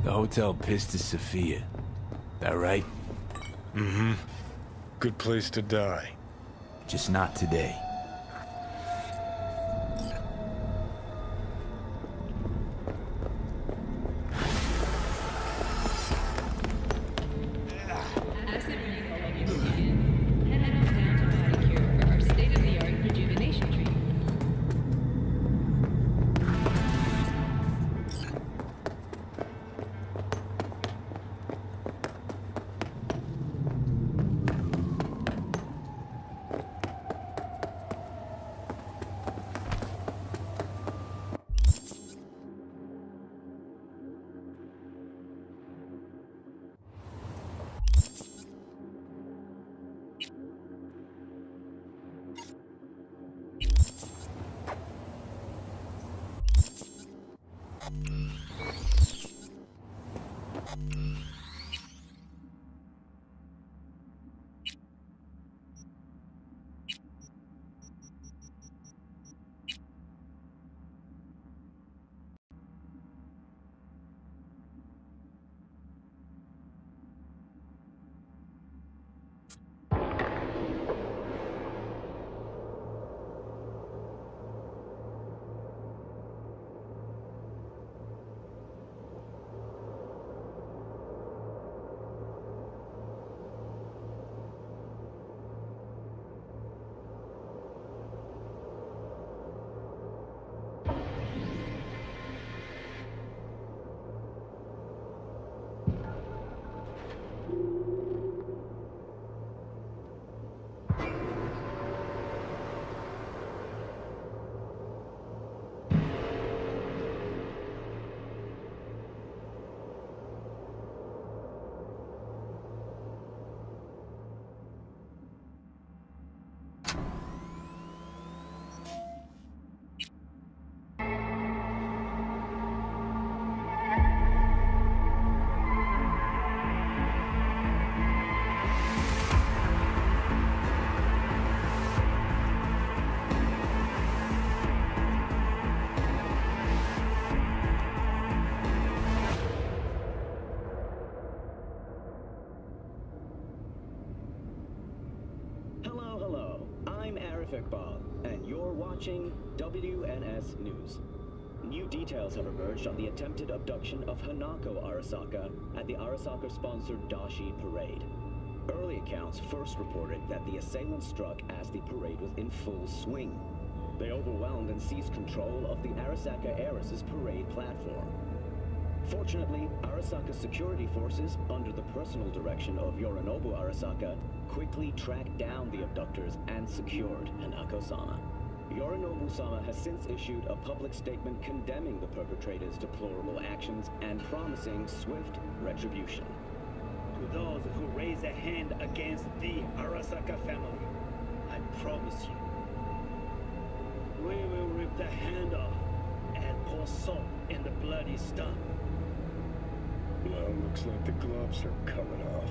The Hotel Pistis Sophia. That right? Mm-hmm. Good place to die. Just not today. And you're watching WNS News. New details have emerged on the attempted abduction of Hanako Arasaka at the Arasaka-sponsored Dashi Parade. Early accounts first reported that the assailants struck as the parade was in full swing. They overwhelmed and seized control of the Arasaka Heiress's parade platform. Fortunately, Arasaka's security forces, under the personal direction of Yorinobu Arasaka, quickly tracked down the abductors and secured Hanako-sama. Yorinobu-sama has since issued a public statement condemning the perpetrators' deplorable actions and promising swift retribution. To those who raise a hand against the Arasaka family, I promise you, we will rip the hand off and pour salt in the bloody stump. Well, looks like the gloves are coming off.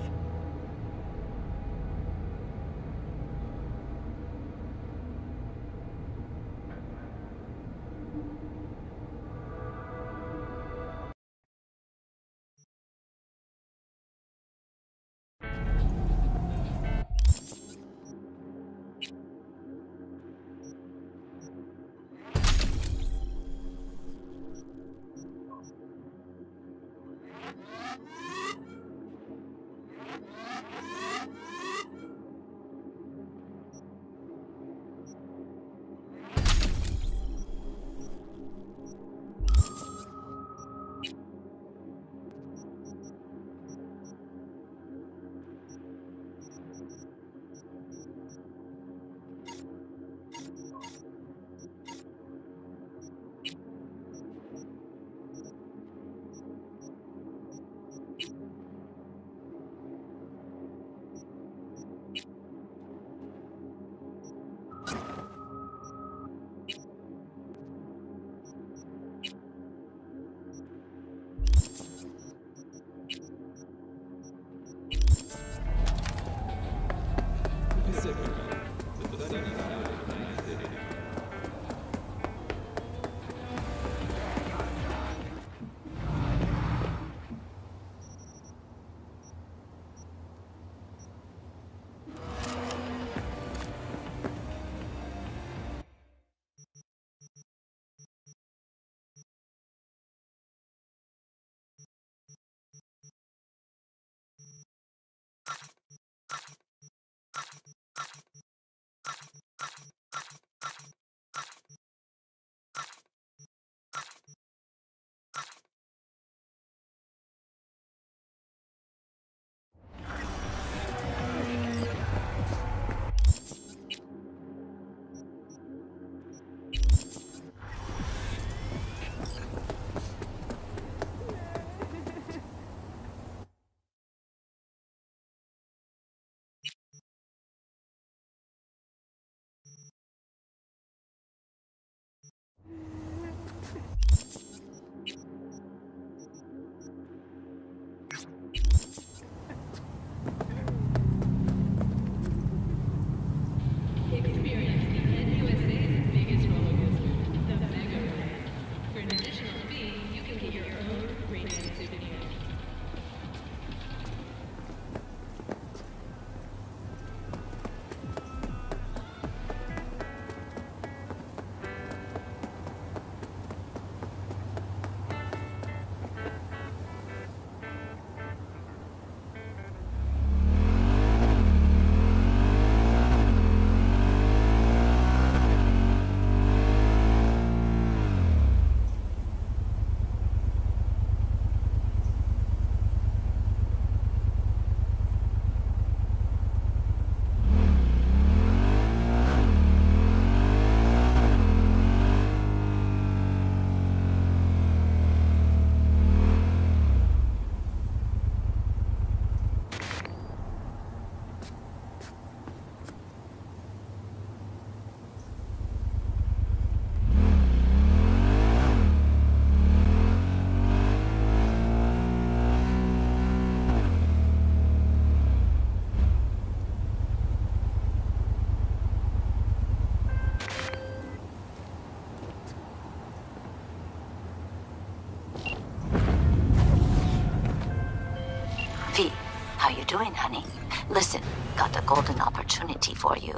How you doing, honey? Listen, got a golden opportunity for you.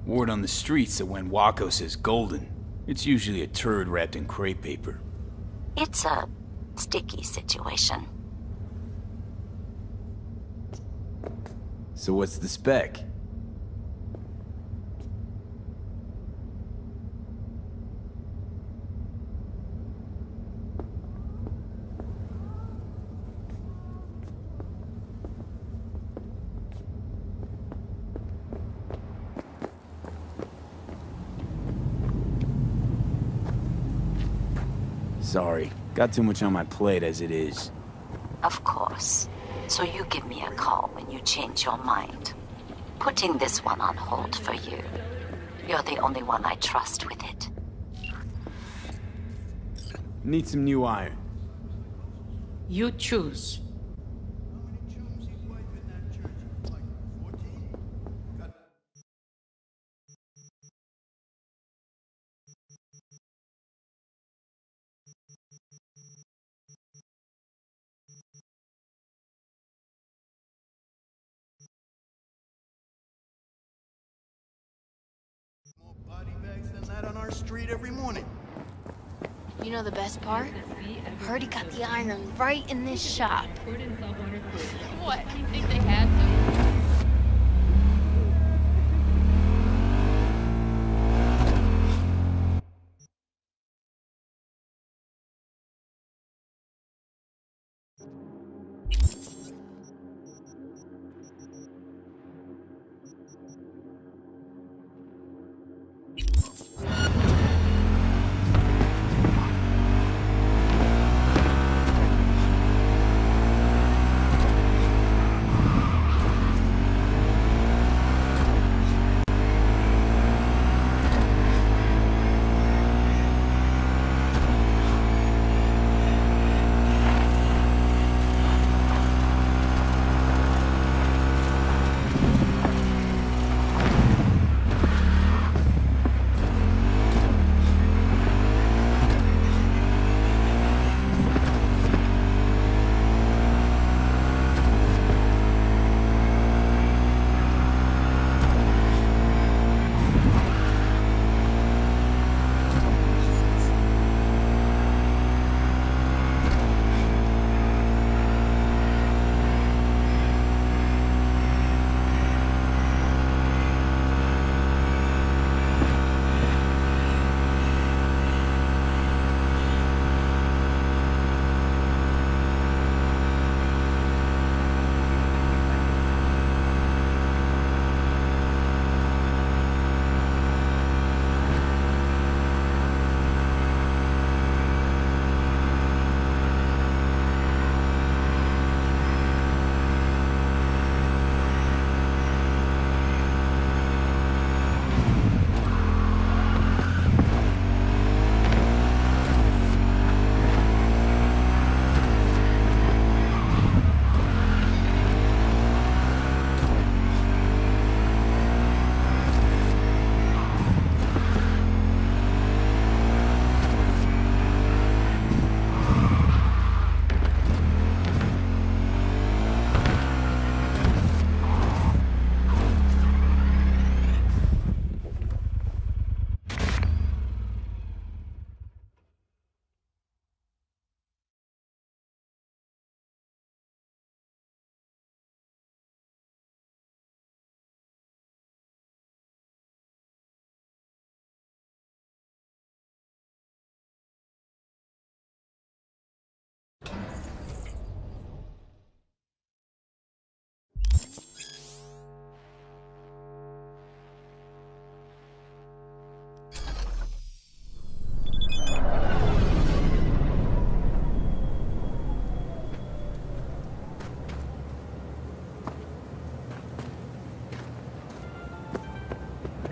Word on the streets that when Walkthough says golden, it's usually a turd wrapped in crepe paper. It's a sticky situation. So what's the spec? Sorry, got too much on my plate as it is. Of course. So you give me a call when you change your mind. Putting this one on hold for you. You're the only one I trust with it. Need some new iron. You choose. More body bags than that on our street every morning. You know the best part? Heard he got the iron right in this shop. What? You think they had to?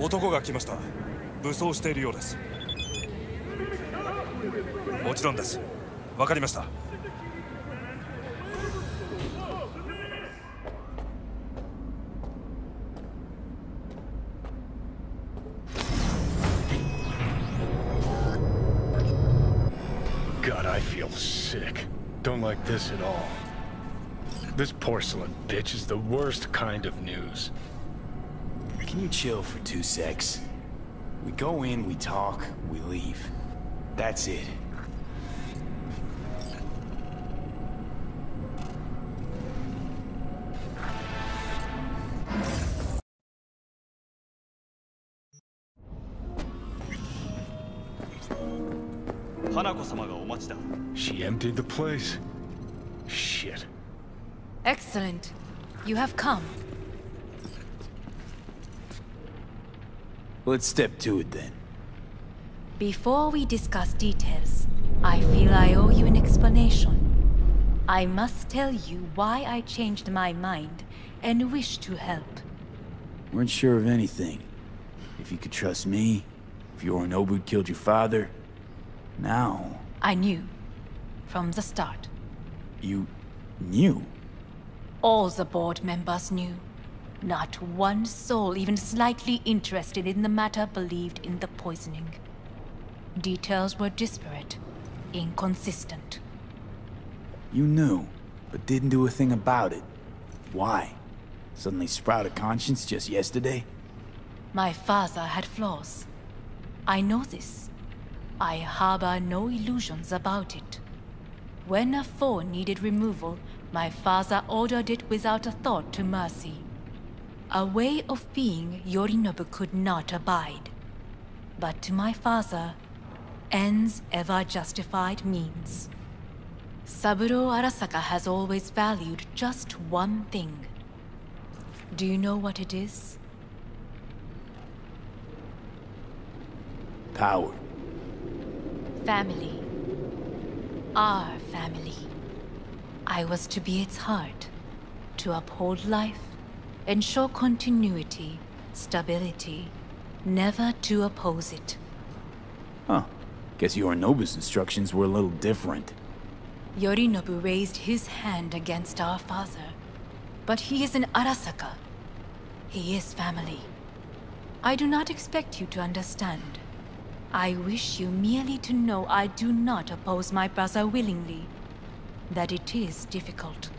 男が来ました。武装しているようです。もちろんです。わかりました。God, I feel sick. Don't like this at all. This porcelain bitch is the worst kind of news. Can you chill for 2 secs? We go in, we talk, we leave. That's it. She emptied the place. Shit. Excellent. You have come. Let's step to it then. Before we discuss details, I feel I owe you an explanation. I must tell you why I changed my mind and wish to help. Weren't sure of anything. If you could trust me, if Yorinobu killed your father, now... I knew. From the start. You... knew? All the board members knew. Not one soul even slightly interested in the matter believed in the poisoning. Details were disparate, inconsistent. You knew, but didn't do a thing about it. Why? Suddenly sprout a conscience just yesterday? My father had flaws. I know this. I harbor no illusions about it. When a foe needed removal, my father ordered it without a thought to mercy. A way of being Yorinobu could not abide. But to my father, ends ever justified means. Saburo Arasaka has always valued just one thing. Do you know what it is? Power. Family. Our family. I was to be its heart, to uphold life, ensure continuity, stability, never to oppose it. Huh. Guess Yorinobu's instructions were a little different. Yorinobu raised his hand against our father, but he is an Arasaka. He is family. I do not expect you to understand. I wish you merely to know I do not oppose my brother willingly, that it is difficult.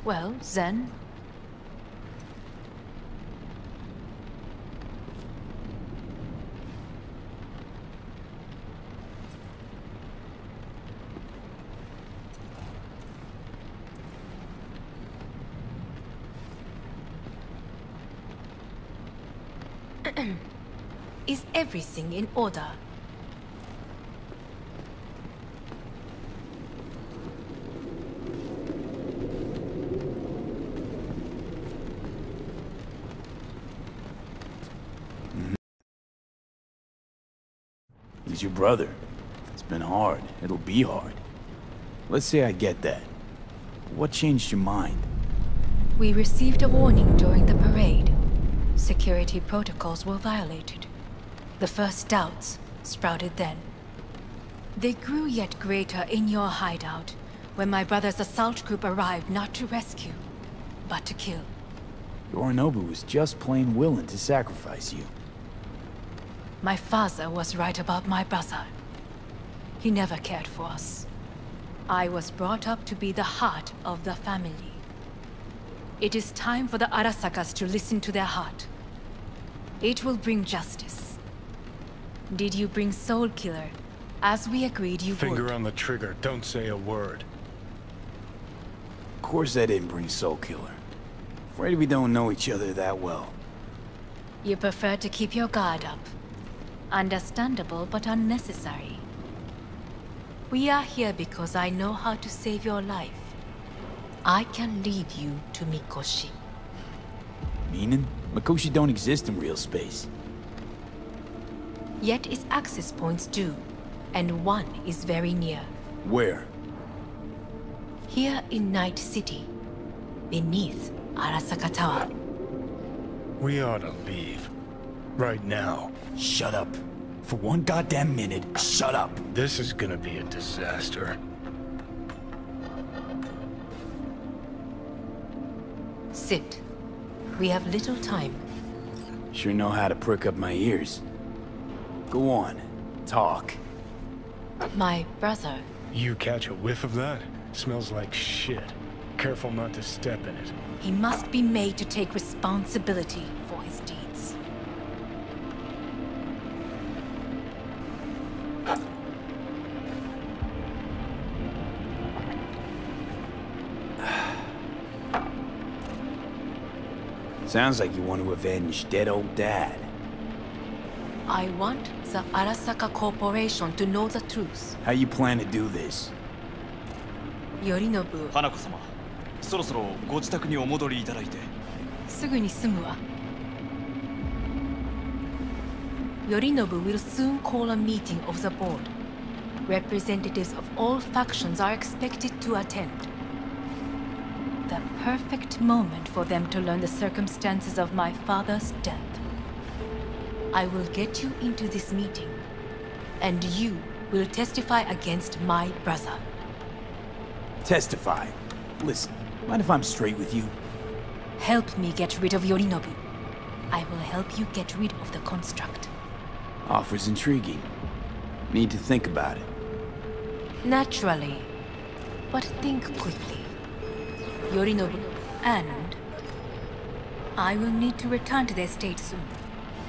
Well, then... Is everything in order? He's your brother. It's been hard. It'll be hard. Let's say I get that. What changed your mind? We received a warning during the parade. Security protocols were violated. The first doubts sprouted then. They grew yet greater in your hideout, when my brother's assault group arrived not to rescue, but to kill. Yorinobu was just plain willing to sacrifice you. My father was right about my brother. He never cared for us. I was brought up to be the heart of the family. It is time for the Arasakas to listen to their heart. It will bring justice. Did you bring Soul Killer, as we agreed you would? Finger on the trigger, don't say a word. Of course I didn't bring Soul Killer. Afraid we don't know each other that well. You prefer to keep your guard up. Understandable, but unnecessary. We are here because I know how to save your life. I can lead you to Mikoshi. Meaning? Mikoshi don't exist in real space. Yet its access points do, and one is very near. Where? Here in Night City, beneath Arasaka Tower. We ought to leave. Right now. Shut up. For one goddamn minute, shut up. This is gonna be a disaster. Sit. We have little time. Sure know how to prick up my ears. Go on. Talk. My brother. You catch a whiff of that? Smells like shit. Careful not to step in it. He must be made to take responsibility for his deeds. Sounds like you want to avenge dead old Dad. I want the Arasaka Corporation to know the truth. How you plan to do this? Yorinobu. 花子様、そろそろご自宅にお戻りいただいて。すぐに済むわ。Yorinobu will soon call a meeting of the board. Representatives of all factions are expected to attend. The perfect moment for them to learn the circumstances of my father's death. I will get you into this meeting, and you will testify against my brother. Testify? Listen, mind if I'm straight with you? Help me get rid of Yorinobu. I will help you get rid of the construct. Offer's intriguing. Need to think about it. Naturally. But think quickly. Yorinobu, and I will need to return to the estate soon.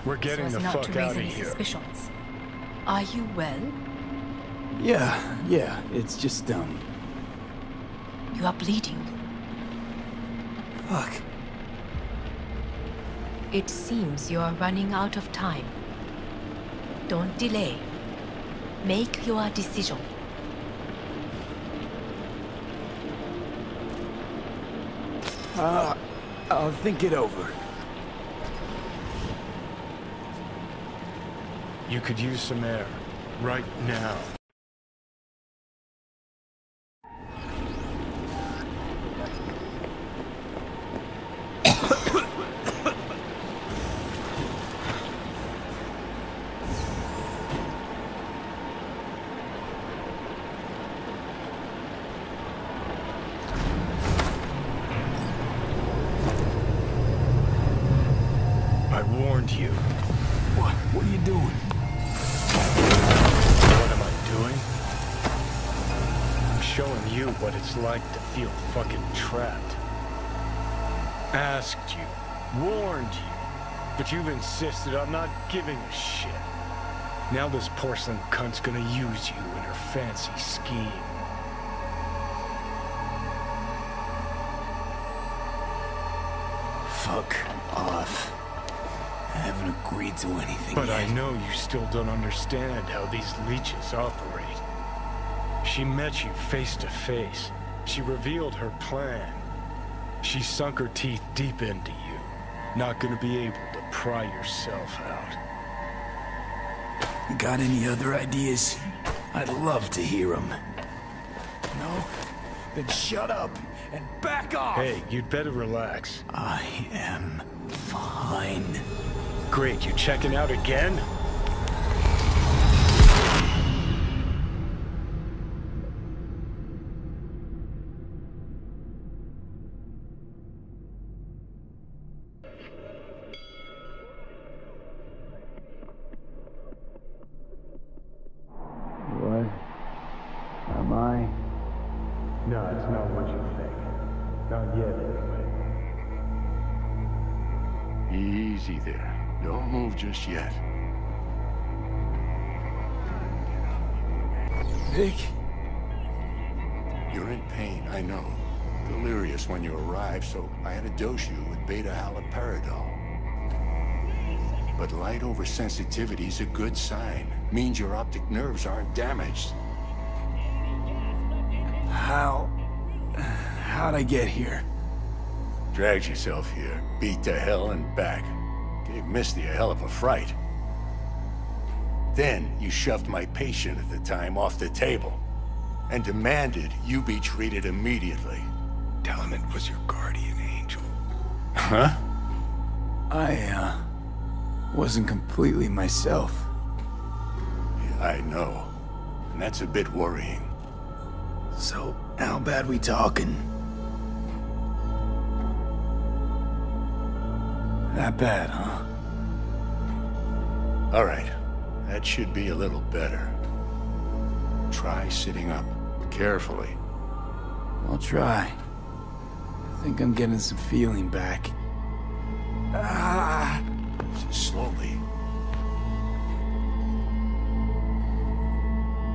We're getting the fuck out of here. Suspicions. Are you well? Yeah, it's just, You are bleeding. Fuck. It seems you are running out of time. Don't delay. Make your decision. I'll think it over. You could use some air. Right now. I warned you. What are you doing? What am I doing? I'm showing you what it's like to feel fucking trapped. Asked you, warned you, but you've insisted on not giving a shit. Now this porcelain cunt's gonna use you in her fancy scheme. Fuck off. I haven't agreed to anything But yet. I know you still don't understand how these leeches operate. She met you face to face. She revealed her plan. She sunk her teeth deep into you. Not gonna be able to pry yourself out. Got any other ideas? I'd love to hear them. No? Then shut up and back off! Hey, you'd better relax. I am fine. Great, you checking out again? What? Am I? No, it's not what you think. Not yet, anyway. Easy there. Don't move just yet. Vic? You're in pain, I know. Delirious when you arrived, so I had to dose you with beta-haloperidol. But light oversensitivity is a good sign. Means your optic nerves aren't damaged. How'd I get here? Dragged yourself here, beat to hell and back. Gave Misty a hell of a fright. Then you shoved my patient at the time off the table and demanded you be treated immediately. Tell him it was your guardian angel. Huh? I, wasn't completely myself. Yeah, I know. And that's a bit worrying. So, how bad we talking? That bad, huh? All right. That should be a little better. Try sitting up. Carefully. I'll try. I think I'm getting some feeling back. Slowly.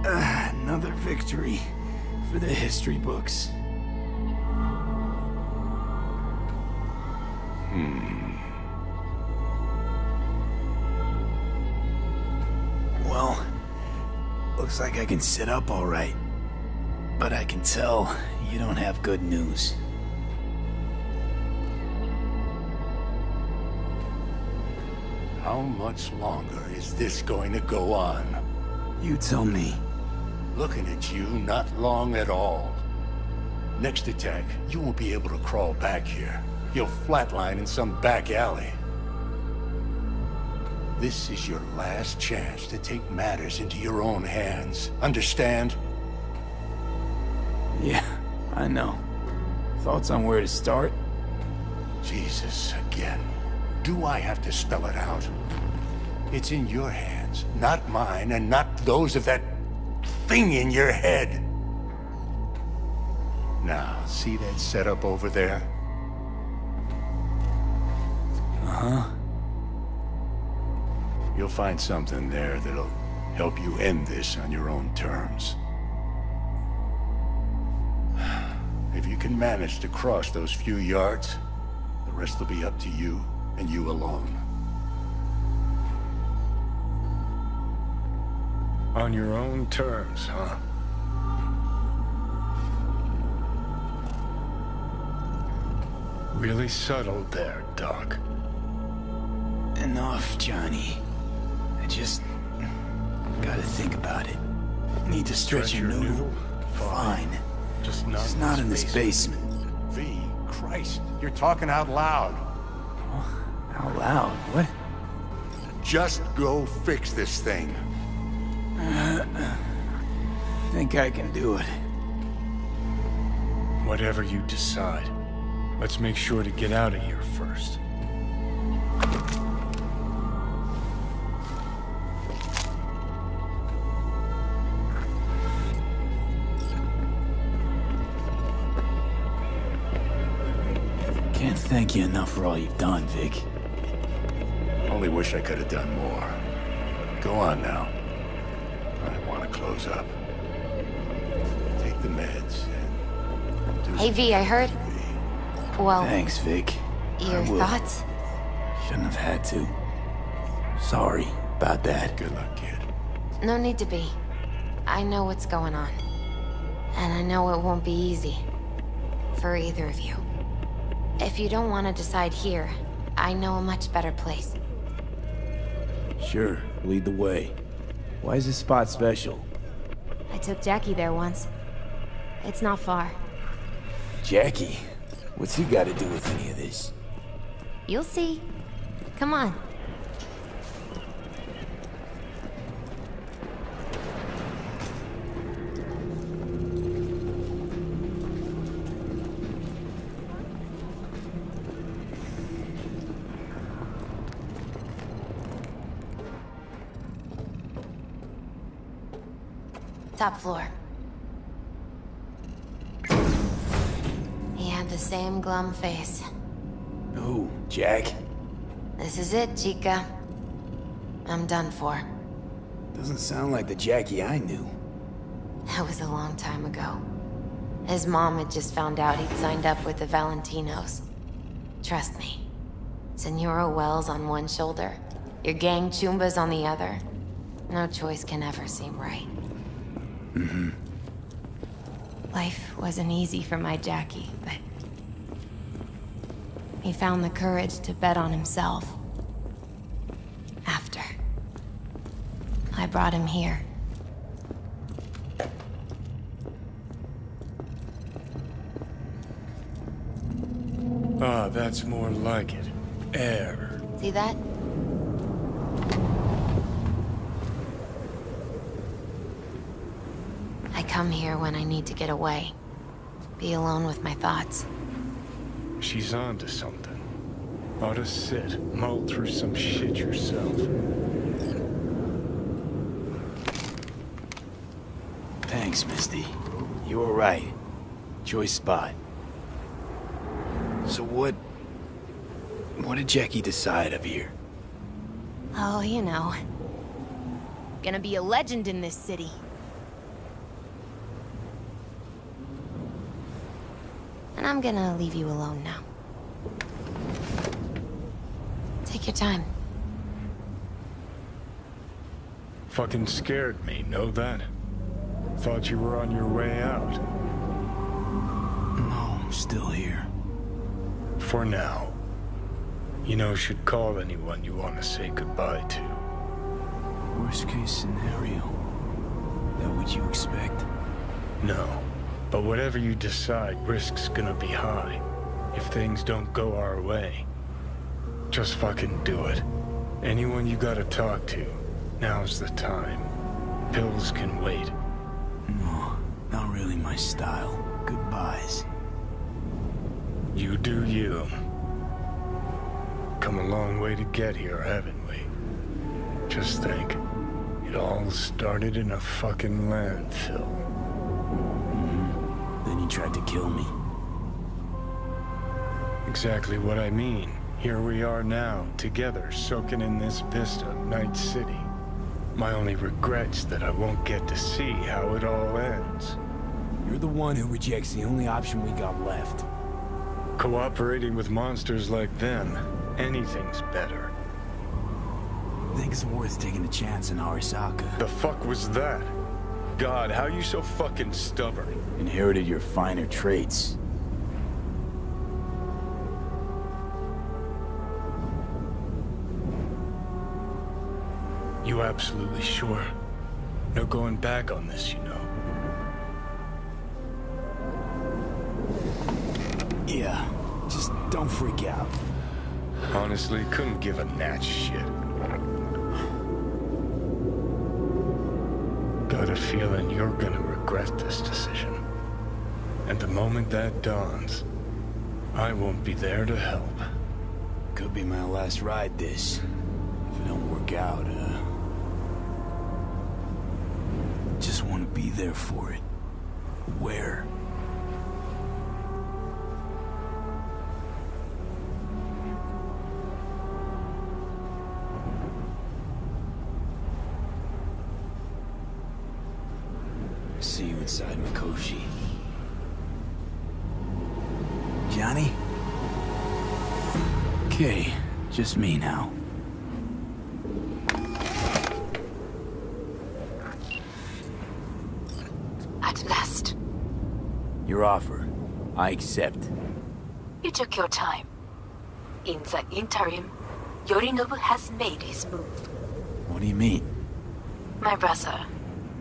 Another victory for the history books. Well, looks like I can sit up all right. But I can tell you don't have good news. How much longer is this going to go on? You tell me. Looking at you, not long at all. Next attack, you won't be able to crawl back here. You'll flatline in some back alley. This is your last chance to take matters into your own hands. Understand? Yeah, I know. Thoughts on where to start? Jesus, again. Do I have to spell it out? It's in your hands, not mine, and not those of that thing in your head. Now, see that setup over there? Uh-huh. You'll find something there that'll help you end this on your own terms. If you can manage to cross those few yards, the rest will be up to you and you alone. On your own terms, huh? Really subtle there, Doc. Enough, Johnny. I just gotta think about it. Need to stretch your noodle? Fine. Just not in this basement. V, Christ, you're talking out loud. Out loud? What? Just go fix this thing. Think I can do it. Whatever you decide. Let's make sure to get out of here first. Can't thank you enough for all you've done, Vic. Only wish I could have done more. Go on now. I want to close up. Take the meds and do Hey, V, I heard. Well, thanks, Vic. Your thoughts? Shouldn't have had to. Sorry about that. Good luck, kid. No need to be. I know what's going on. And I know it won't be easy. For either of you. If you don't want to decide here, I know a much better place. Sure, lead the way. Why is this spot special? I took Jackie there once. It's not far. Jackie? What's he got to do with any of this? You'll see. Come on. Top floor. He had the same glum face. Who? Jack? This is it, Chica. I'm done for. Doesn't sound like the Jackie I knew. That was a long time ago. His mom had just found out he'd signed up with the Valentinos. Trust me. Senora Wells on one shoulder, your gang Chumbas on the other. No choice can ever seem right. Mm-hmm. Life wasn't easy for my Jackie, but he found the courage to bet on himself. After I brought him here. Ah, that's more like it. Air. See that? I come here when I need to get away. Be alone with my thoughts. She's onto something. Ought to sit, mull through some shit yourself. Thanks, Misty. You were right. Choice spot. So what did Jackie decide up here? Oh, you know. Gonna be a legend in this city. And I'm gonna leave you alone now. Take your time. Fucking scared me, know that? Thought you were on your way out. No, I'm still here. For now. You know, should call anyone you want to say goodbye to. Worst case scenario. That what you expect? No. But whatever you decide, risk's gonna be high. If things don't go our way. Just fucking do it. Anyone you gotta talk to, now's the time. Pills can wait. No, not really my style. Goodbyes. You do you. Come a long way to get here, haven't we? Just think. It all started in a fucking landfill. Then you tried to kill me. Exactly what I mean. Here we are now, together, soaking in this vista, Night City. My only regret's that I won't get to see how it all ends. You're the one who rejects the only option we got left. Cooperating with monsters like them, anything's better. Think it's worth taking a chance in Arasaka. The fuck was that? God, how you so fucking stubborn? Inherited your finer traits. You absolutely sure? No going back on this, you know. Yeah, just don't freak out. Honestly, couldn't give a gnat's shit. Got a feeling you're gonna regret this decision. And the moment that dawns, I won't be there to help. Could be my last ride this. If it don't work out, just want to be there for it. Where? See you inside Mikoshi. Johnny? Okay, just me now. At last. Your offer. I accept. You took your time. In the interim, Yorinobu has made his move. What do you mean? My brother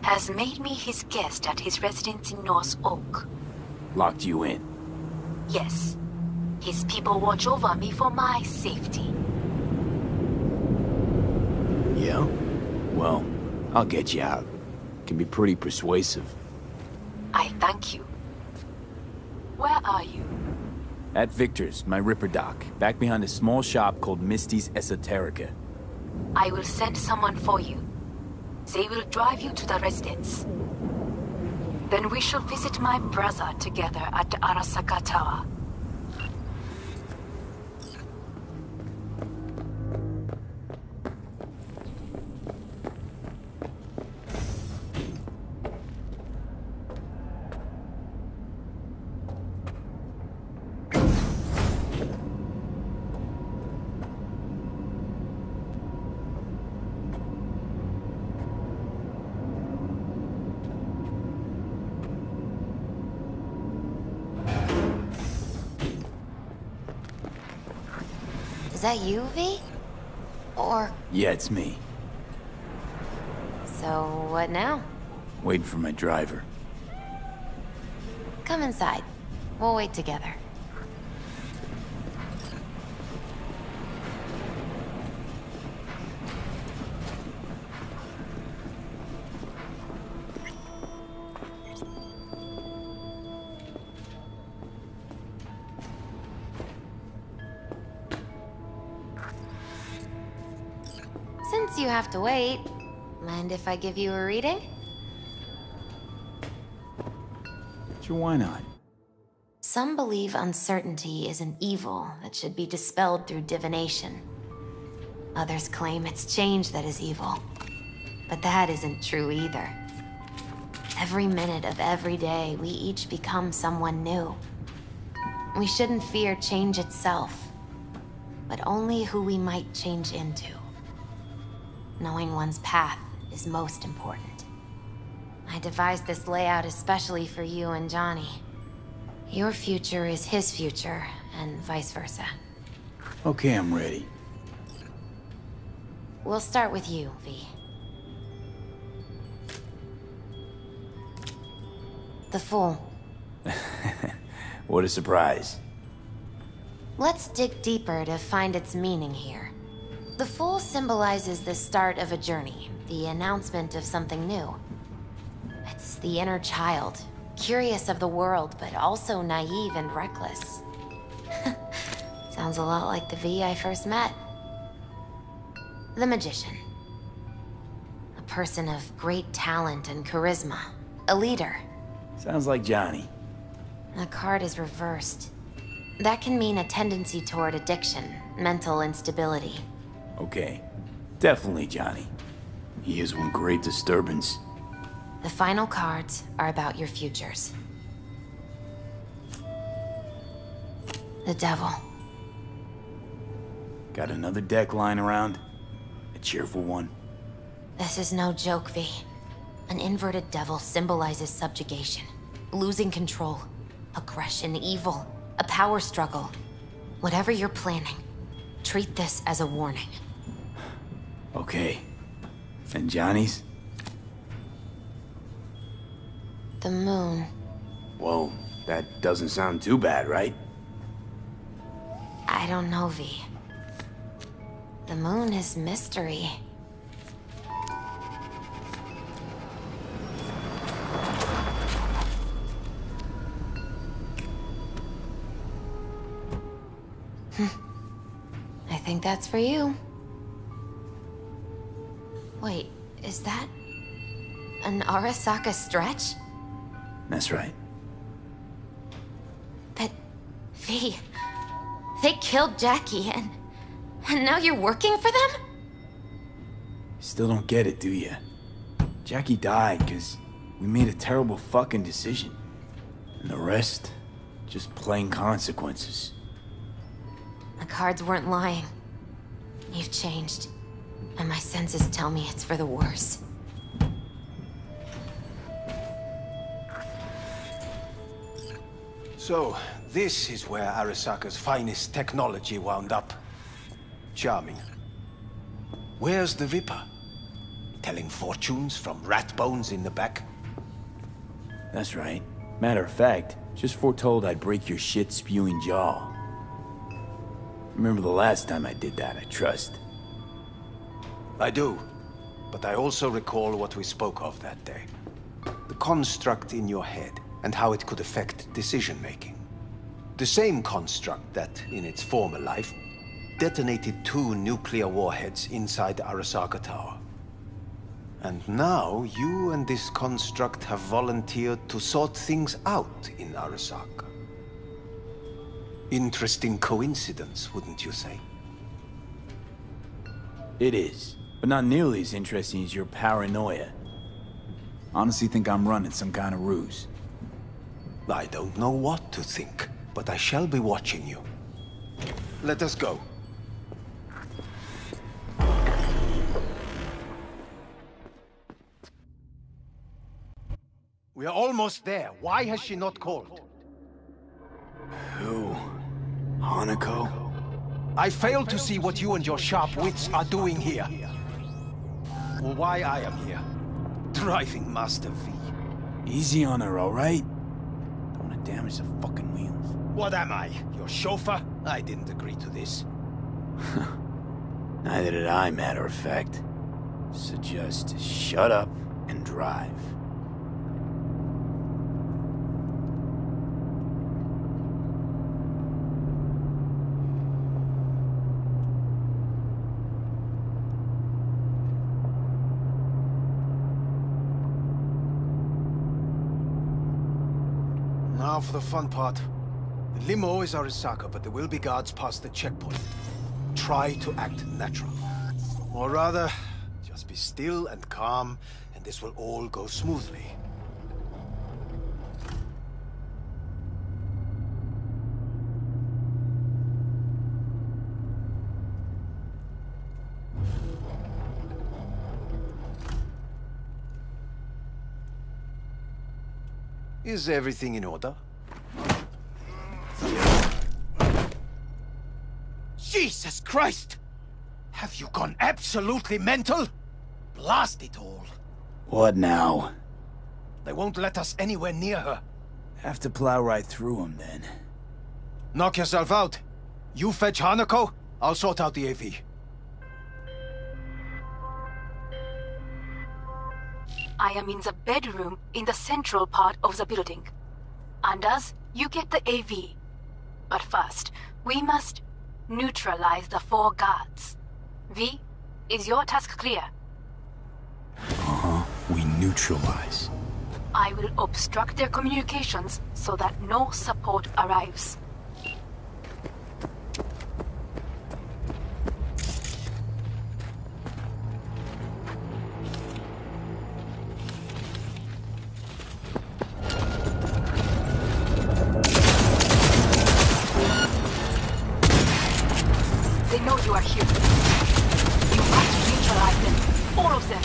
has made me his guest at his residence in North Oak. Locked you in? Yes. His people watch over me for my safety. Yeah? Well, I'll get you out. Can be pretty persuasive. I thank you. Where are you? At Victor's, my Ripper dock, back behind a small shop called Misty's Esoterica. I will send someone for you. They will drive you to the residence. Then we shall visit my brother together at the Arasaka Tower. Is that you, V? Or... Yeah, it's me. So, what now? Waiting for my driver. Come inside. We'll wait together. Since you have to wait, mind if I give you a reading? Sure, why not? Some believe uncertainty is an evil that should be dispelled through divination. Others claim it's change that is evil. But that isn't true either. Every minute of every day, we each become someone new. We shouldn't fear change itself, but only who we might change into. Knowing one's path is most important. I devised this layout especially for you and Johnny. Your future is his future, and vice versa. Okay, I'm ready. We'll start with you, V. The Fool. What a surprise. Let's dig deeper to find its meaning here. The Fool symbolizes the start of a journey, the announcement of something new. It's the inner child, curious of the world, but also naive and reckless. Sounds a lot like the V I first met. The Magician. A person of great talent and charisma. A leader. Sounds like Johnny. The card is reversed. That can mean a tendency toward addiction, mental instability. Okay, definitely Johnny. He is one great disturbance. The final cards are about your futures. The Devil. Got another deck lying around? A cheerful one? This is no joke, V. An inverted devil symbolizes subjugation, losing control, aggression, evil, a power struggle. Whatever you're planning, treat this as a warning. Okay. And Johnny's? The Moon. Whoa, that doesn't sound too bad, right? I don't know, V. The Moon is mystery. I think that's for you. Wait, is that an Arasaka stretch? That's right. But, V, they killed Jackie and now you're working for them? Still don't get it, do ya? Jackie died because we made a terrible fucking decision. And the rest, just plain consequences. The cards weren't lying. You've changed. And my senses tell me it's for the worse. So, this is where Arasaka's finest technology wound up. Charming. Where's the Viper? Telling fortunes from rat bones in the back? That's right. Matter of fact, just foretold I'd break your shit-spewing jaw. Remember the last time I did that, I trust. I do. But I also recall what we spoke of that day. The construct in your head, and how it could affect decision-making. The same construct that, in its former life, detonated 2 nuclear warheads inside the Arasaka Tower. And now, you and this construct have volunteered to sort things out in Arasaka. Interesting coincidence, wouldn't you say? It is, but not nearly as interesting as your paranoia. Honestly think I'm running some kind of ruse. I don't know what to think, but I shall be watching you. Let us go. We are almost there. Why has she not called? Who? Hanako? I fail to see what you and your sharp wits are doing here. Or why I am here. Driving Master V. Easy on her, alright? Don't want to damage the fucking wheels. What am I? Your chauffeur? I didn't agree to this. Neither did I, matter of fact. So just shut up and drive. Now for the fun part. The limo is Arasaka, but there will be guards past the checkpoint. Try to act natural. Or rather, just be still and calm, and this will all go smoothly. Is everything in order? Jesus Christ! Have you gone absolutely mental? Blast it all. What now? They won't let us anywhere near her. Have to plow right through them, then. Knock yourself out. You fetch Hanako, I'll sort out the AV. I am in the bedroom in the central part of the building. Anders, you get the AV. But first, we must neutralize the 4 guards. V, is your task clear? Uh-huh. We neutralize. I will obstruct their communications so that no support arrives. They know you are here. You must neutralize them. All of them.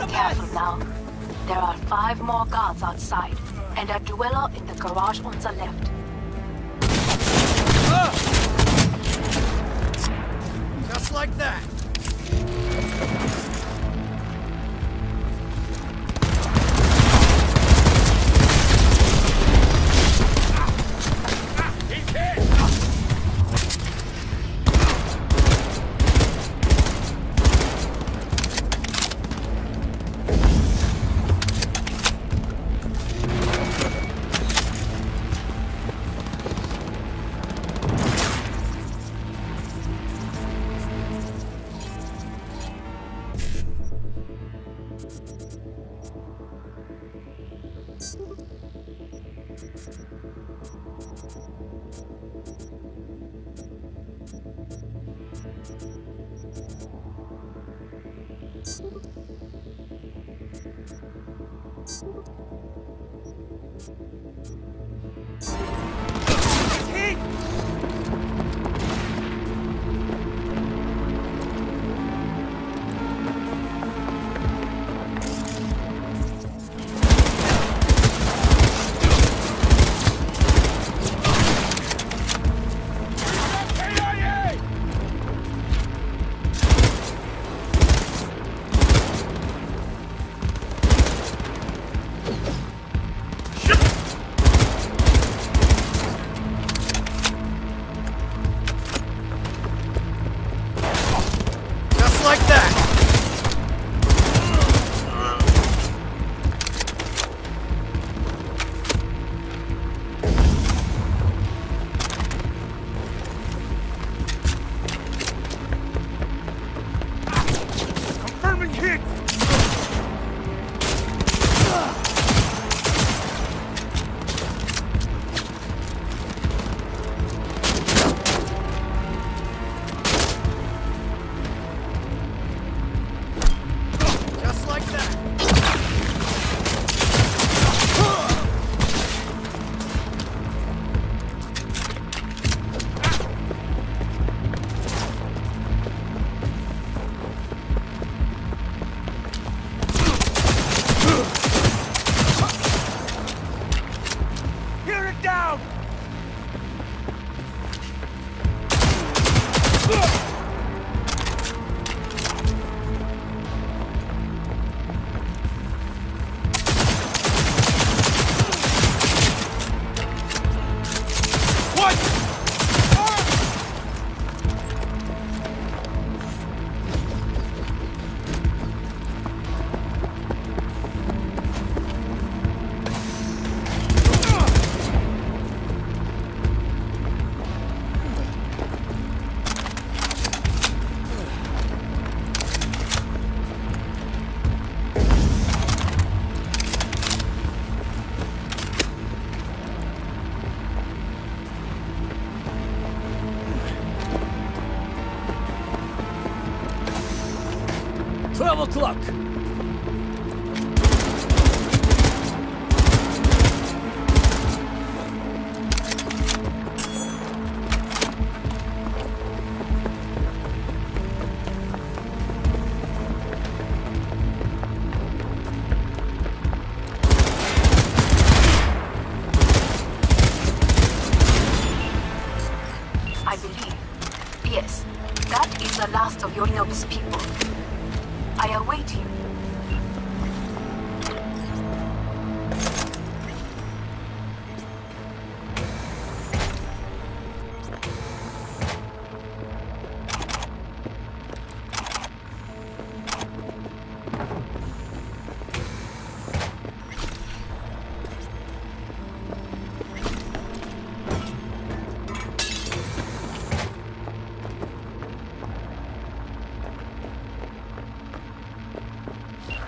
Careful now. There are 5 more guards outside, and a dweller in the garage on the left. Just like that. o'clock. I believe. Yes, that is the last of Yorinobu's people. I await you.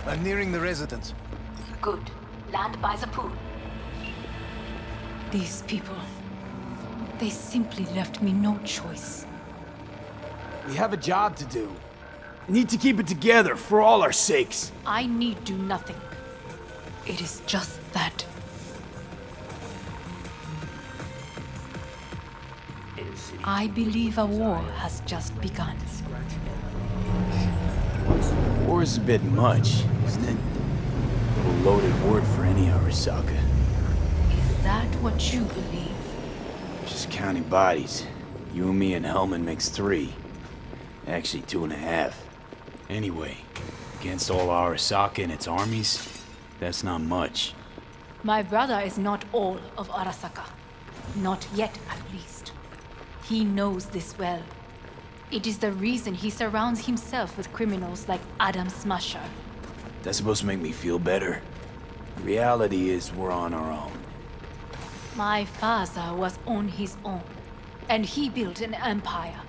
I'm nearing the residence. Good. Land by the pool. These people, they simply left me no choice. We have a job to do. Need to keep it together for all our sakes. I need do nothing. It is just that. I believe a war has just begun. War's a bit much, isn't it? A loaded word for any Arasaka. Is that what you believe? Just counting bodies. You and me and Hellman makes 3. Actually 2.5. Anyway, against all Arasaka and its armies, that's not much. My brother is not all of Arasaka. Not yet, at least. He knows this well. It is the reason he surrounds himself with criminals like Adam Smasher. That's supposed to make me feel better. Reality is we're on our own. My father was on his own, and he built an empire.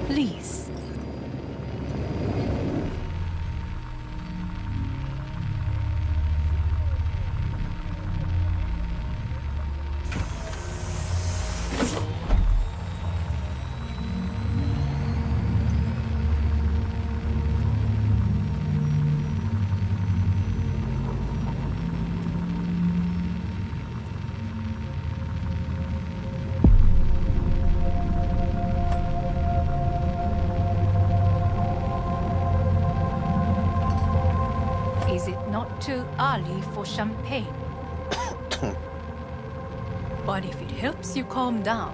Please. Is it not too early for champagne? But if it helps you calm down,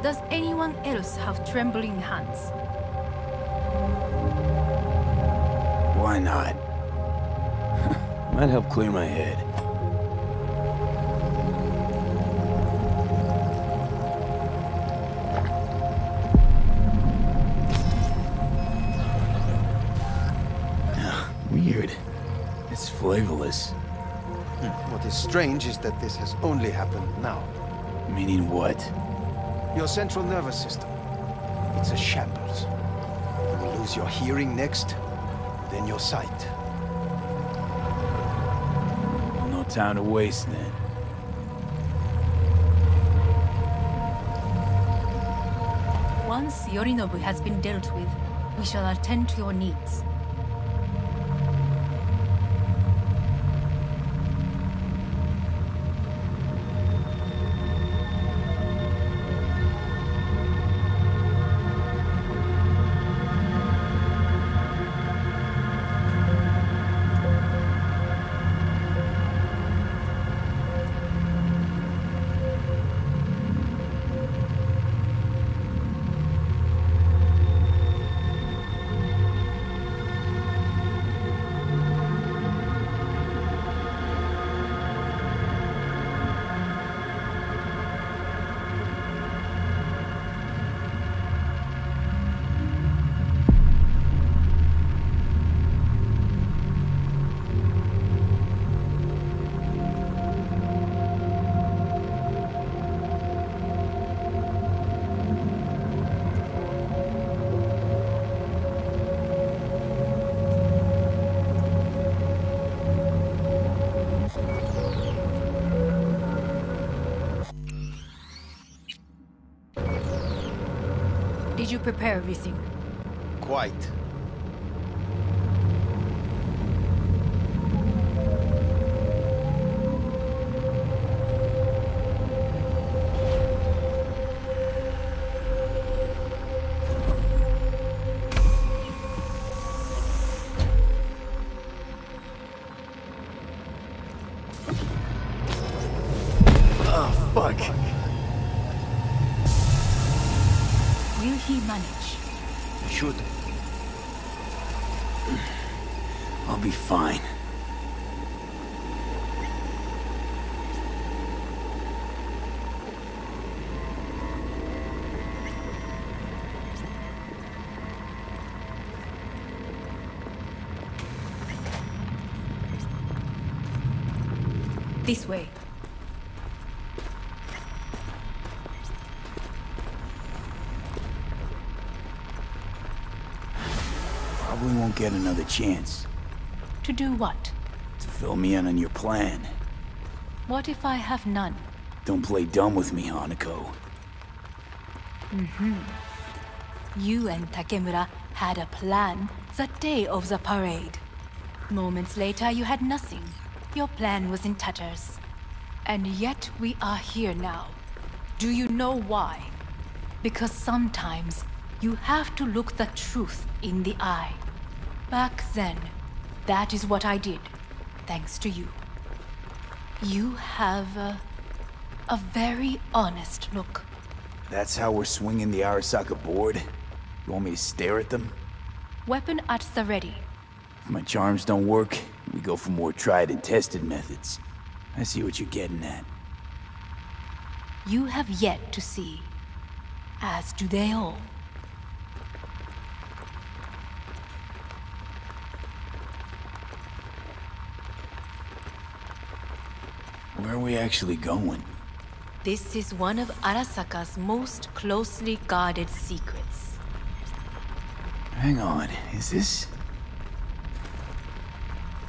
does anyone else have trembling hands? Why not? Might help clear my head. Weird. It's flavorless. What is strange is that this has only happened now. Meaning what? Your central nervous system. It's a shambles. You will lose your hearing next, then your sight. No time to waste then. Once Yorinobu has been dealt with, we shall attend to your needs. Did you prepare everything? Quite. Fuck. Will he manage? Should. I'll be fine. This way. Probably won't get another chance. To do what? To fill me in on your plan. What if I have none? Don't play dumb with me, Hanako. You and Takemura had a plan the day of the parade. Moments later, you had nothing. Your plan was in tatters. And yet we are here now. Do you know why? Because sometimes you have to look the truth in the eye. Back then, that is what I did, thanks to you. You have a very honest look. That's how we're swinging the Arasaka board? You want me to stare at them? Weapon at the ready. If my charms don't work, we go for more tried and tested methods. I see what you're getting at. You have yet to see, as do they all. Where are we actually going? This is one of Arasaka's most closely guarded secrets. Hang on, is this...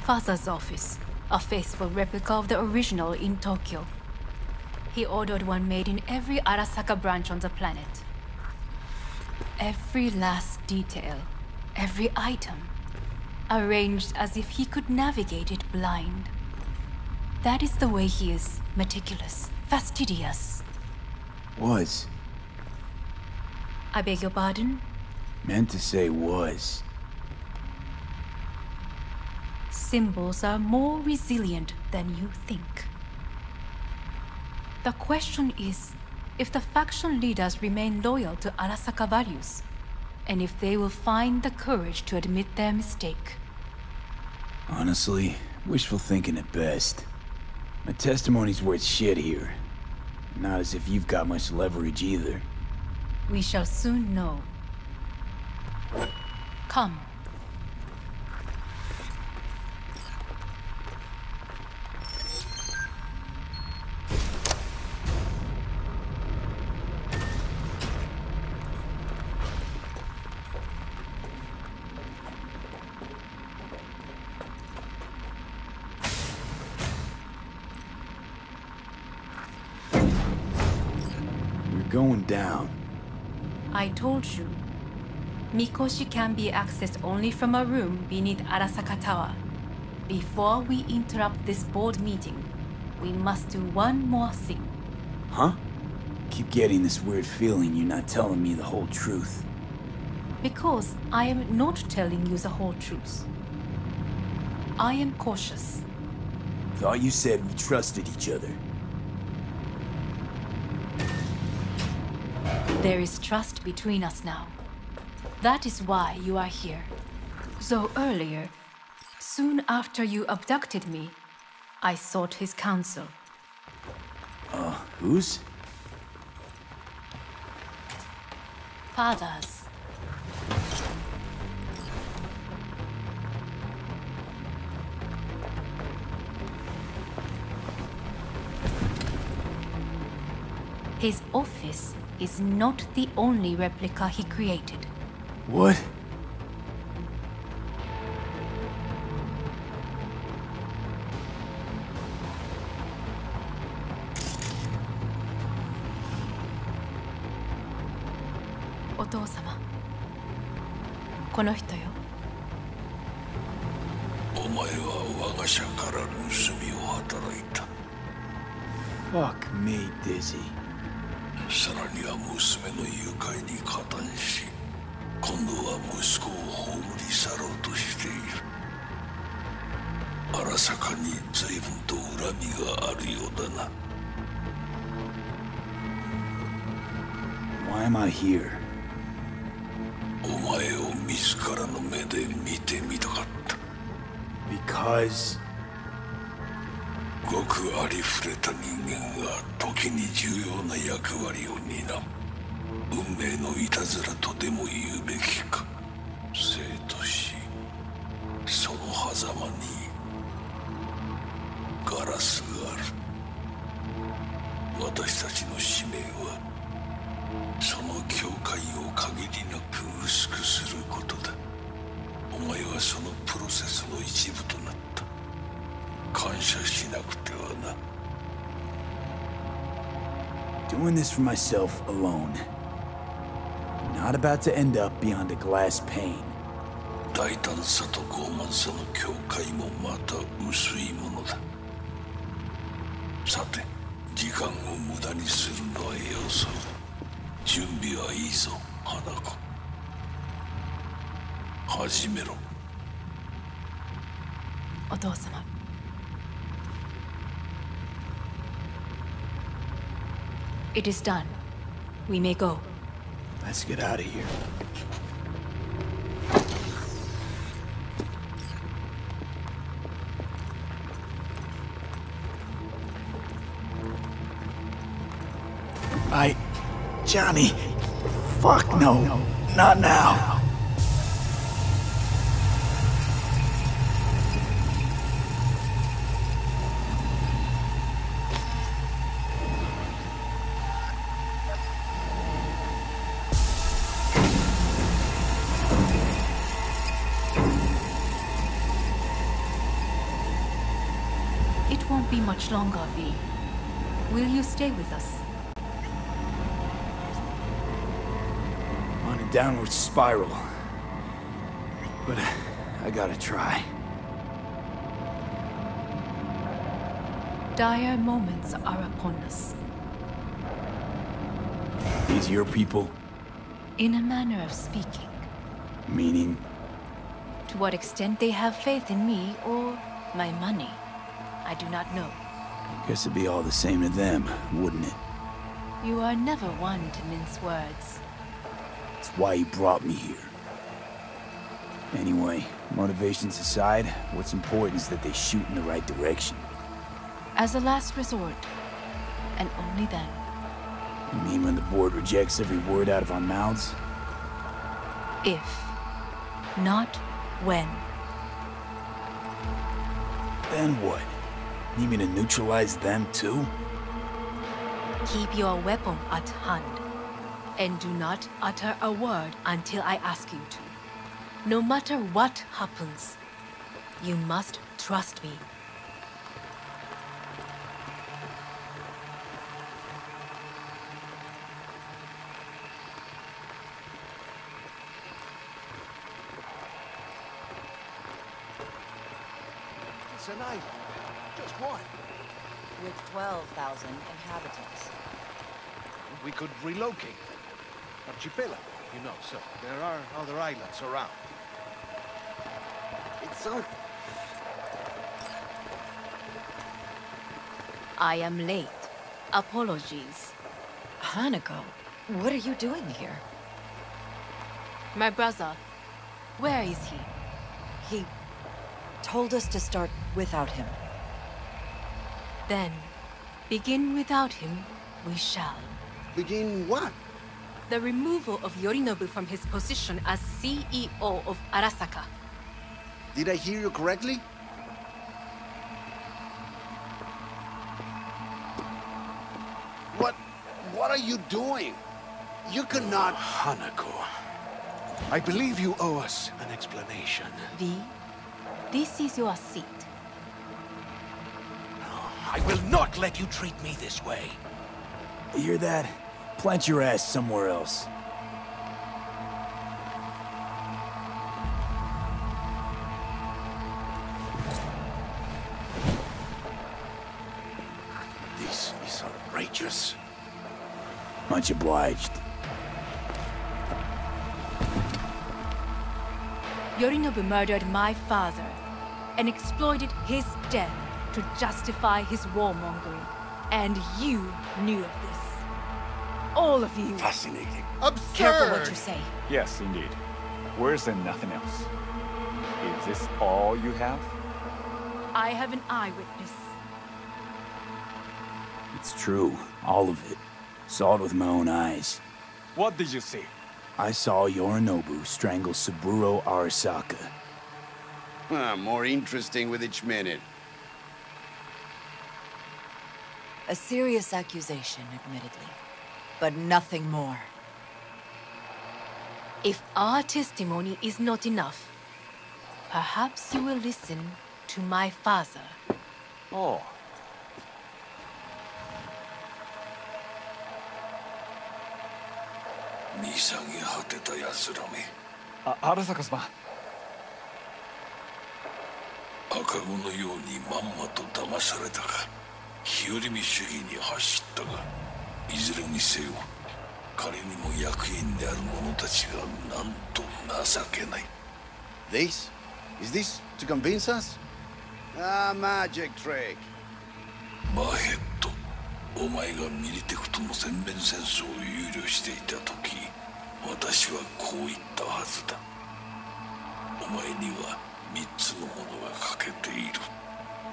Father's office, a faithful replica of the original in Tokyo. He ordered one made in every Arasaka branch on the planet. Every last detail, every item, arranged as if he could navigate it blind. That is the way he is, meticulous, fastidious. Was. I beg your pardon? Meant to say was. Symbols are more resilient than you think. The question is if the faction leaders remain loyal to Arasaka values, and if they will find the courage to admit their mistake. Honestly, wishful thinking at best. My testimony's worth shit here. Not as if you've got much leverage either. We shall soon know. Come. Going down. I told you. Mikoshi can be accessed only from a room beneath Arasaka Tower. Before we interrupt this board meeting, we must do one more thing. Huh? Keep getting this weird feeling you're not telling me the whole truth. Because I am not telling you the whole truth. I am cautious. Thought you said we trusted each other. There is trust between us now. That is why you are here. So earlier, soon after you abducted me, I sought his counsel. Whose? Father's. His office is not the only replica he created. What? お父様。この人よ。お前は我が社から盗みを働いた。Fuck me, Dizzy. さらには娘の誘拐に加担し、今度は息子を葬り去ろうとしている。荒坂に随分と恨みがあるようだな。Why am I here? お前を自らの目で見てみたかった。Because... ごくありふれた人間が時に重要な役割を担う。運命のいたずらとでも言うべきか。生と死、その狭間にガラスがある。私たちの使命はその境界を限りなく薄くすることだ。お前はそのプロセスの一部となった。感謝しなくてはな。Doing this for myself alone. Not about to end up beyond a glass pane. 大胆さと傲慢さの境界もまた薄いものだ。さて、時間を無駄にするのはよそう。準備はいいぞ、花子。始めろ。お父様。It is done. We may go. Let's get out of here. Johnny. Fuck no. Not now. It won't be much longer, V. Will you stay with us? On a downward spiral. But I gotta try. Dire moments are upon us. These your people? In a manner of speaking. Meaning? To what extent they have faith in me or my money, I do not know. Guess it'd be all the same to them, wouldn't it? You are never one to mince words. That's why you brought me here. Anyway, motivations aside, what's important is that they shoot in the right direction. As a last resort, and only then. You mean when the board rejects every word out of our mouths? If, not when. Then what? Need me to neutralize them too? Keep your weapon at hand. And do not utter a word until I ask you to. No matter what happens, you must trust me. It's an island. Just one. With 12,000 inhabitants. We could relocate. Archipelago, you know, so there are other islands around. It's so... I am late. Apologies. Hanako, what are you doing here? My brother, where is he? He told us to start without him. Then, begin without him, we shall. Begin what? The removal of Yorinobu from his position as CEO of Arasaka. Did I hear you correctly? What are you doing? You cannot... Hanako, I believe you owe us an explanation. V, this is your seat. I will not let you treat me this way. You hear that? Plant your ass somewhere else. dangerous. Much obliged. Yorinobu murdered my father and exploited his death to justify his warmongering. And you knew of this. All of you. Fascinating. Absurd! Careful what you say. Yes, indeed. Worse than nothing else. Is this all you have? I have an eyewitness. It's true, all of it. Saw it with my own eyes. What did you see? I saw Yorinobu strangle Saburo Arasaka. More interesting with each minute. A serious accusation, admittedly. But nothing more. If our testimony is not enough, perhaps you will listen to my father. Oh. Arasaka-sama. 赤子のようにまんまと騙されたか、日和見主義に走ったが、いずれにせよ彼にも役員である者たちがなんと情けない。 This? Is this to convince us? Ah, magic trick. マーヘッド、お前がミリテクとの全面戦争を憂慮していた時、私はこう言ったはずだ。お前には3つのものが欠けている。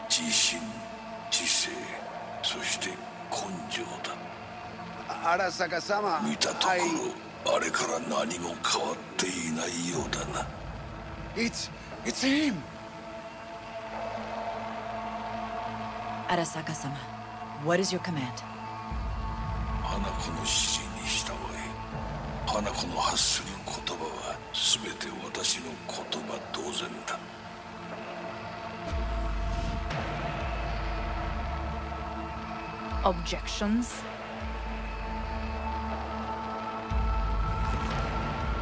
自信、知性、そして根性だ。Arasaka-sama, 見たところ、あれから何も変わっていないようだな。It's him! Arasaka-sama, what is your command? 花子の指示に従え。花子の発する言葉は全て私の言葉同然だ。Objections?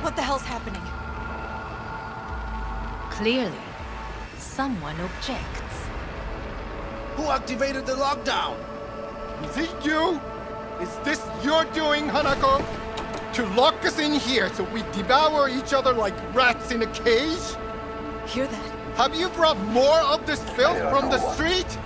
What the hell's happening? Clearly, someone objects. Who activated the lockdown? Is it you? Is this your doing, Hanako? To lock us in here so we devour each other like rats in a cage? Hear that? Have you brought more of this filth from the street?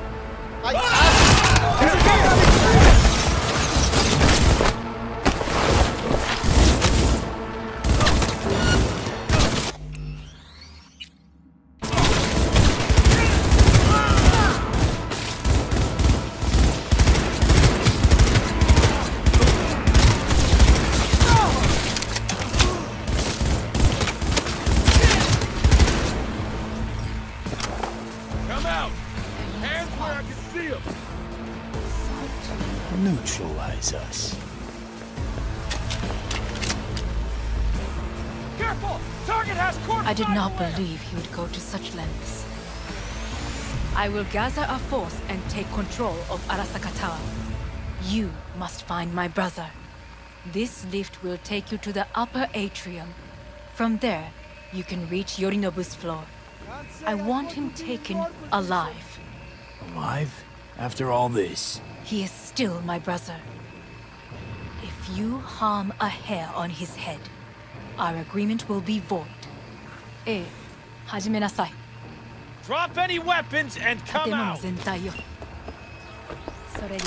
Neutralize us. Careful! Target has corpse. I did not believe he would go to such lengths. I will gather a force and take control of Arasaka Tower. You must find my brother. This lift will take you to the upper atrium. From there, you can reach Yorinobu's floor. I want him taken alive. Alive? After all this? He is still my brother. If you harm a hair on his head, our agreement will be void. Hajime nasai. Drop any weapons and come out. 建物全体よ。それでいい。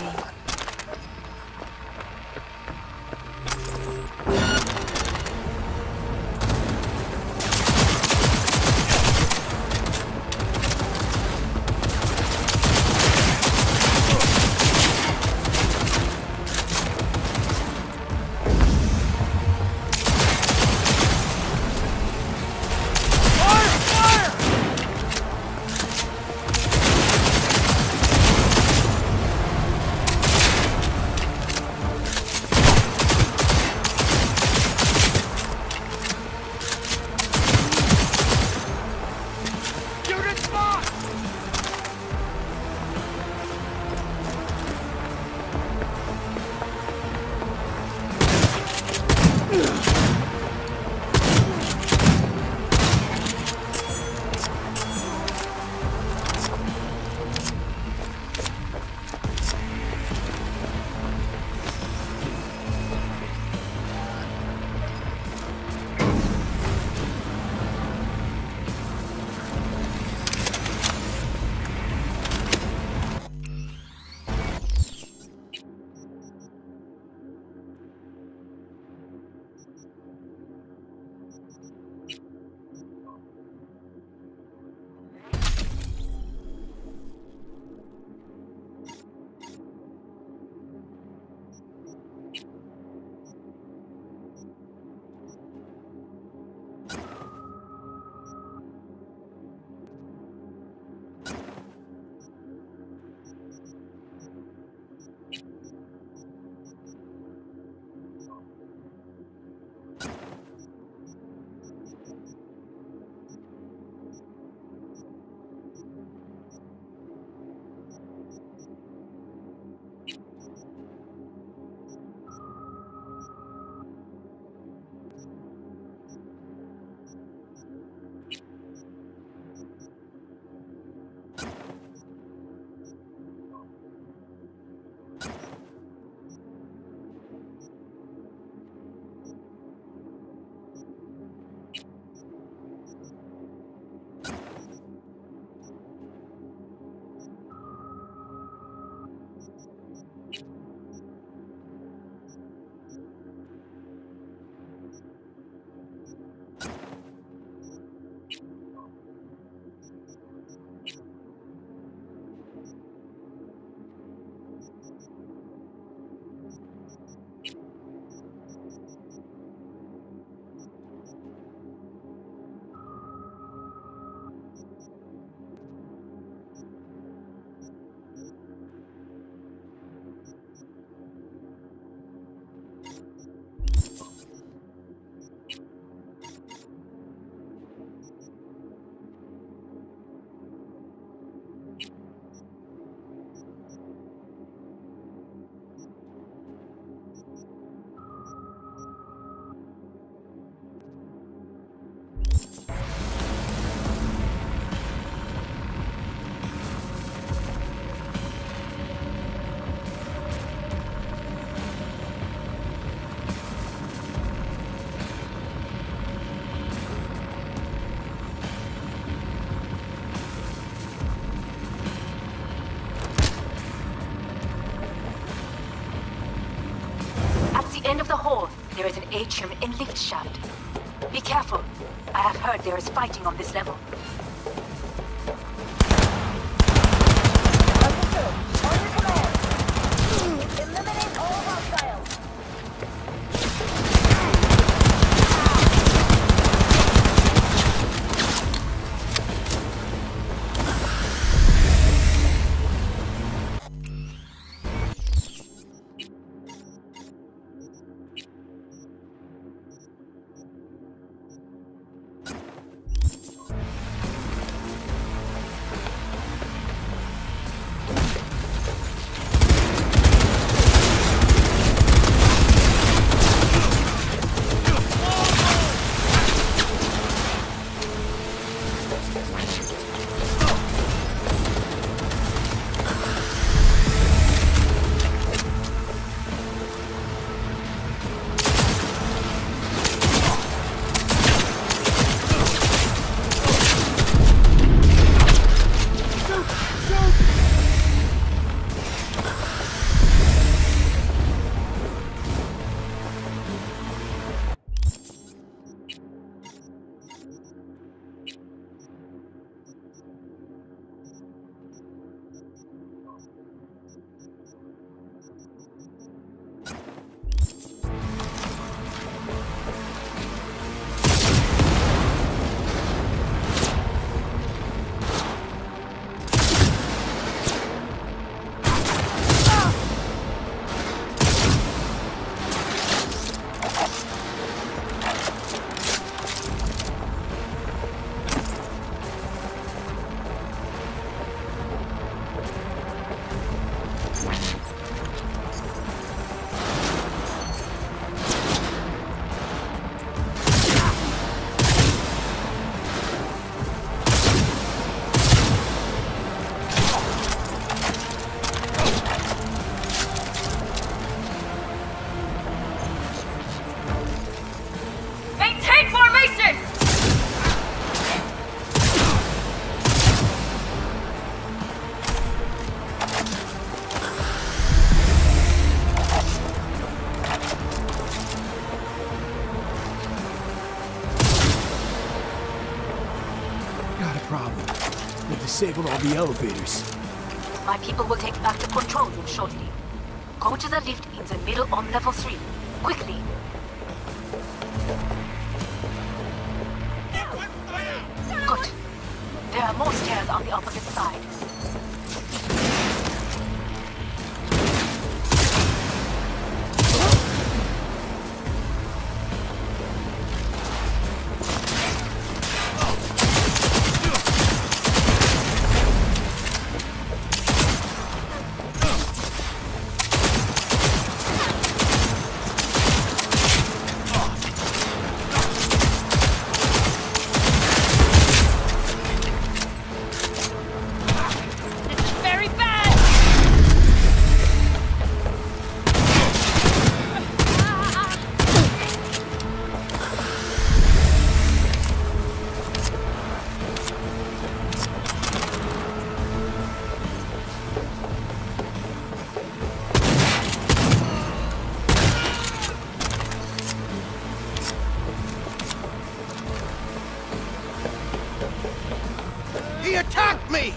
end of the hall, there is an atrium and lift shaft. Be careful. I have heard there is fighting on this level. Eliminate all hostiles. Disabled all the elevators. My people will take back the control room shortly. Go to the lift in the middle on level 3. Quickly. Good. There are more stairs on the opposite side. He attacked me!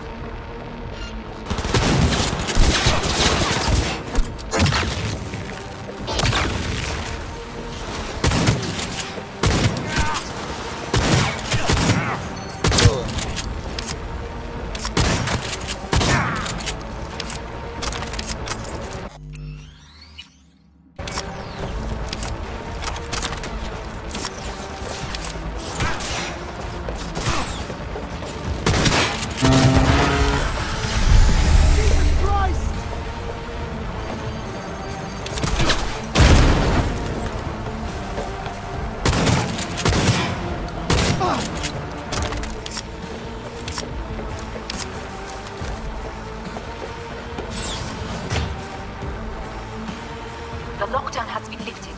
The lockdown has been lifted.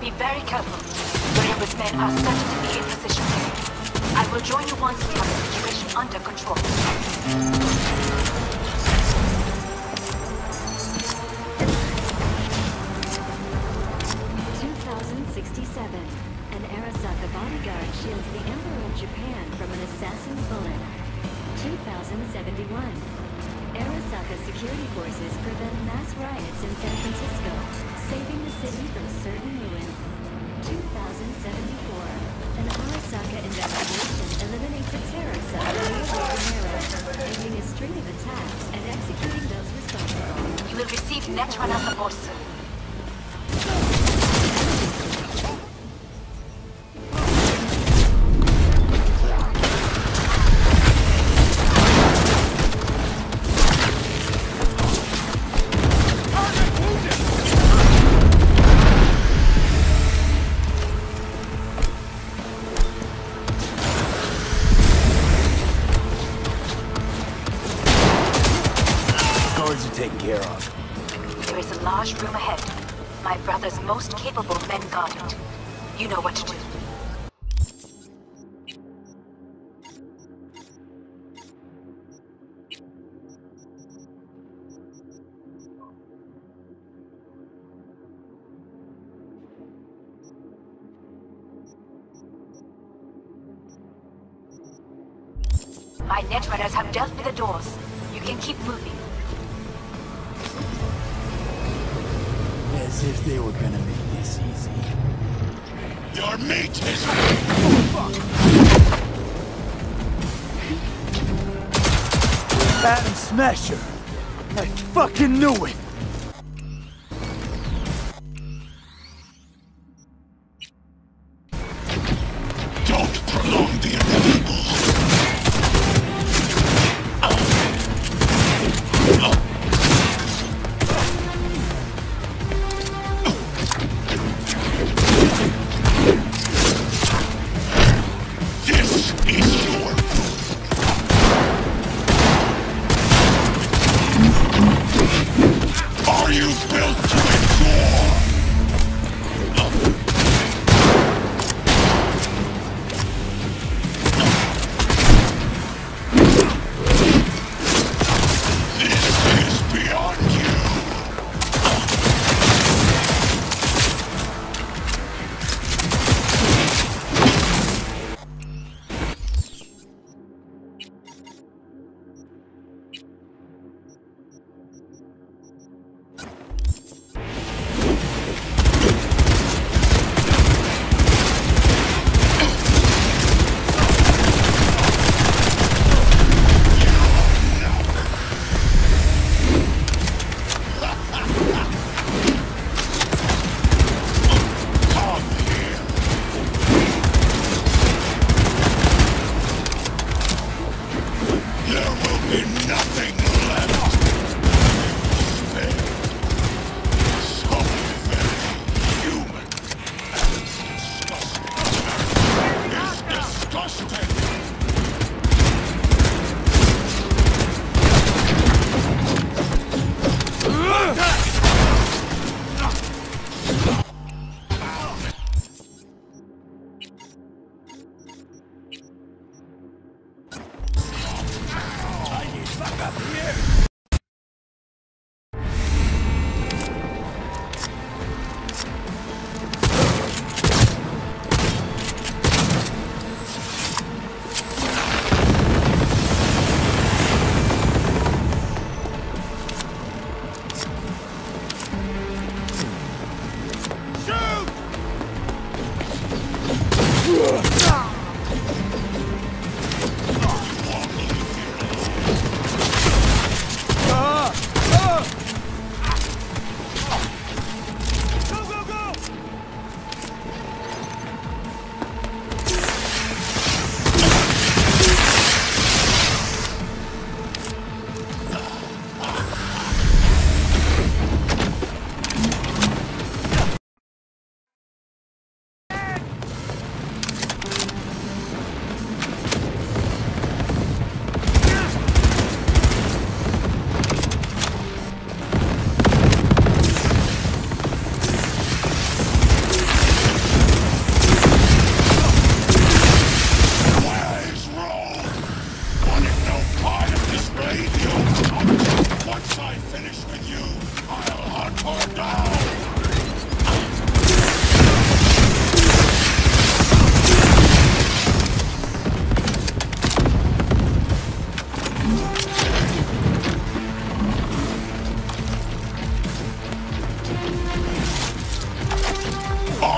Be very careful. Various men are certain to be in position. I will join you once we have the situation under control. 1967, an Arasaka bodyguard shields the Emperor of Japan from an assassin's bullet. 2071, Arasaka security forces prevent mass riots in San Francisco, saving the city from certain ruin. 2074, an Arasaka investigation eliminates a terror cell in Rio de Janeiro, ending a string of attacks and executing those responsible. You will receive Netrunner support soon. Taken care of. There is a large room ahead. My brother's most capable men guard it. You know what to do. My netrunners have dealt with the doors. You can keep moving. As if they were gonna make this easy. Your meat is... Atom Smasher! I fucking knew it! Don't prolong the inevitable.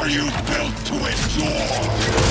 Are you built to endure?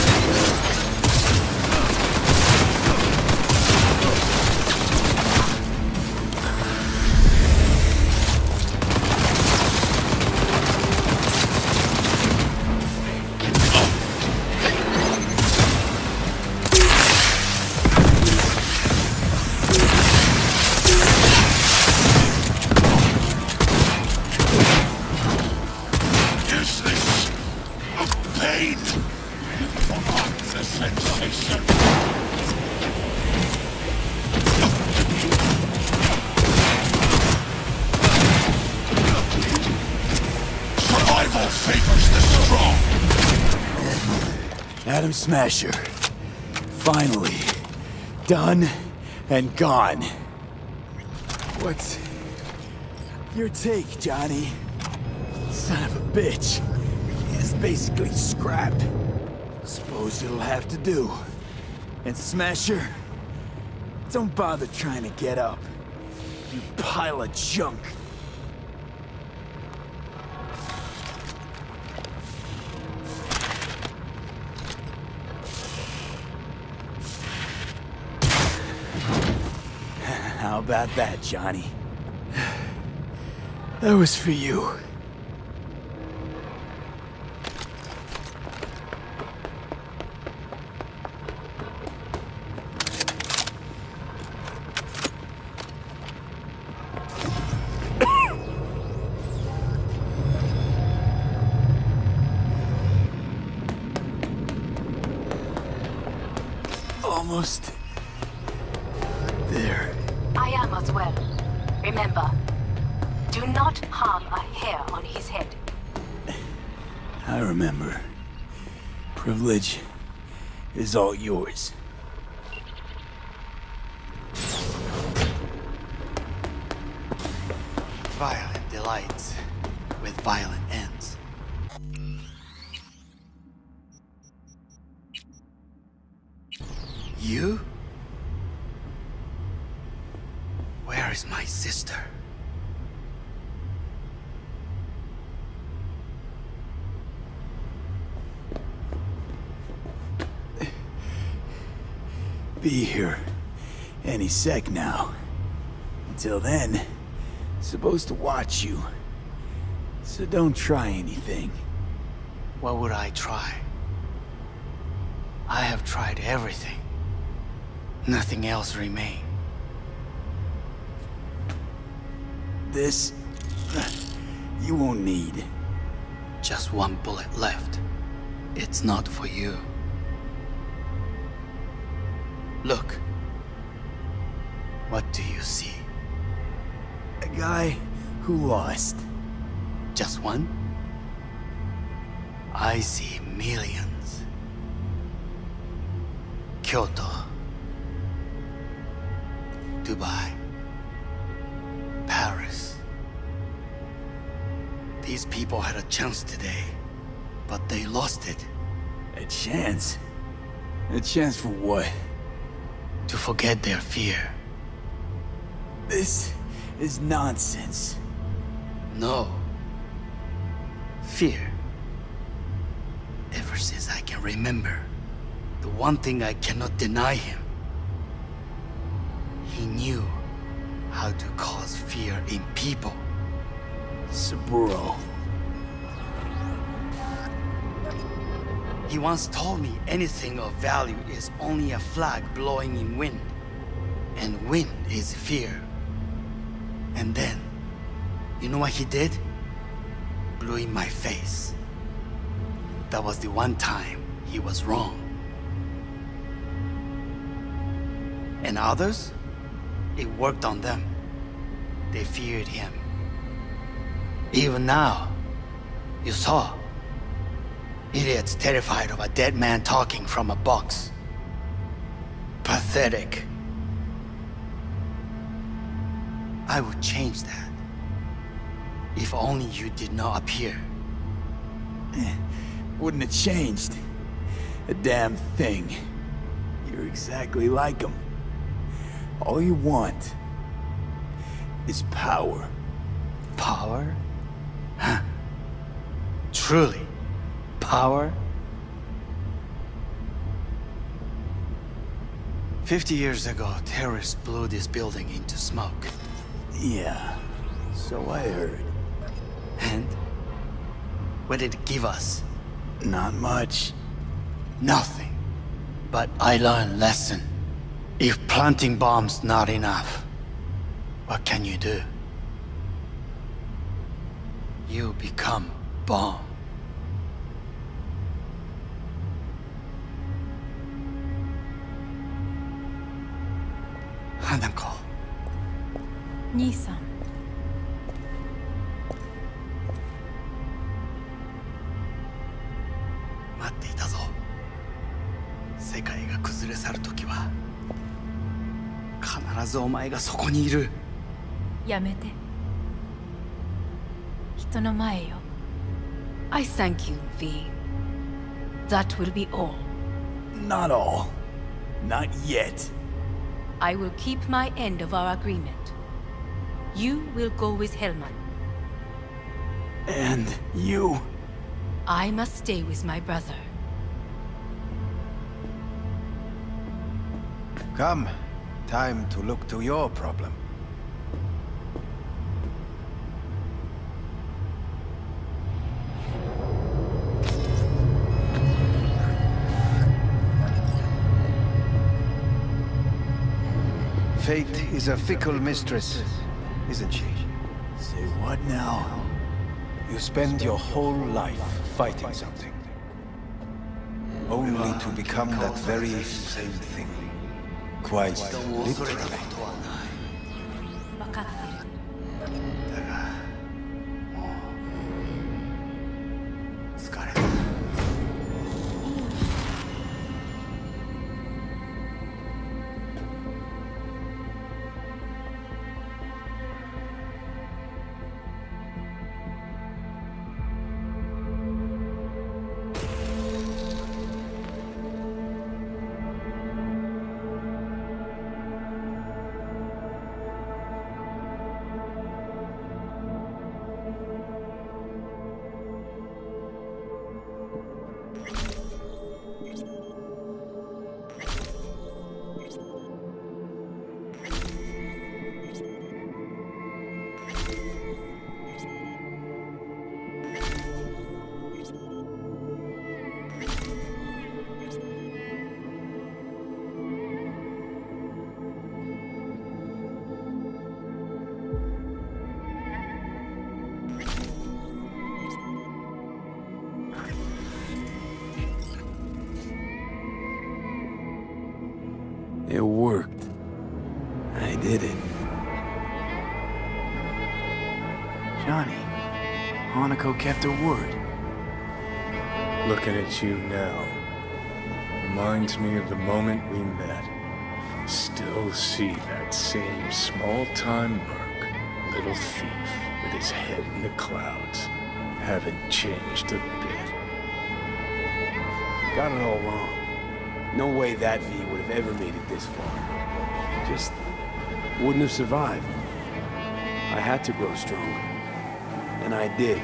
Atom Smasher. Finally. Done and gone. What's your take, Johnny? Son of a bitch. It's basically scrap. Suppose it'll have to do. And Smasher, don't bother trying to get up. You pile of junk. How about that, Johnny? That was for you. Almost there. I am as well. Remember, do not harm a hair on his head. I remember. Privilege is all yours. Violent delights with violent ends. You? Where is my sister? Be here any sec now. Until then, supposed to watch you. So don't try anything. What would I try? I have tried everything. Nothing else remains. This... you won't need. Just one bullet left. It's not for you. Look. What do you see? A guy who lost. Just one? I see millions. Kyoto. Dubai. Paris. These people had a chance today, but they lost it. A chance? A chance for what? To forget their fear. This is nonsense. No. Fear. Ever since I can remember, the one thing I cannot deny him. He knew how to cause fear in people. Saburo. He once told me anything of value is only a flag blowing in wind. And wind is fear. And then, you know what he did? Blew in my face. That was the one time he was wrong. And others? It worked on them. They feared him. Even now, you saw. Idiots terrified of a dead man talking from a box. Pathetic. I would change that. If only you did not appear. Wouldn't have changed a damn thing. You're exactly like him. All you want is power. Power? Huh. Truly, Power? 50 years ago, terrorists blew this building into smoke. Yeah, so I heard. And? What did it give us? Not much. Nothing. But I learned a lesson. If planting bombs not enough, what can you do? You become bomb. Hanako. 兄さん。待っていたぞ。世界が崩れ去るときは必ずお前がそこにいる。やめて。人の前よ。I thank you, V. That will be all. Not all. Not yet. I will keep my end of our agreement. You will go with Hellman. And you? I must stay with my brother. Come. Time to look to your problem. Fate is a fickle mistress, isn't she? Say what now? You spend your whole life fighting something, only to become that very same thing. Quite literally. 分かってる。だが、もう疲れた。It worked. I did it. Johnny, Hanako kept her word. Looking at you now reminds me of the moment we met. Still see that same small-time merc, little thief with his head in the clouds. Haven't changed a bit. Got it all wrong. No way that V would have ever made it this far. Just wouldn't have survived. I had to grow stronger. And I did.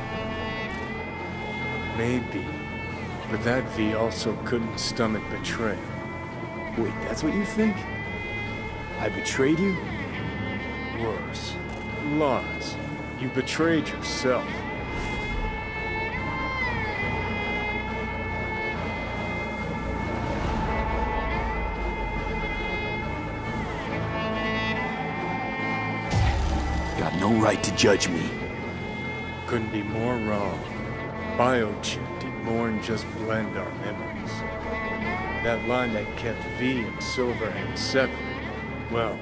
Maybe. But that V also couldn't stomach betrayal. Wait, that's what you think? I betrayed you? Worse. Lots. You betrayed yourself. Got no right to judge me. Couldn't be more wrong. Biochip did more than just blend our memories. That line that kept V and Silverhand separate, well,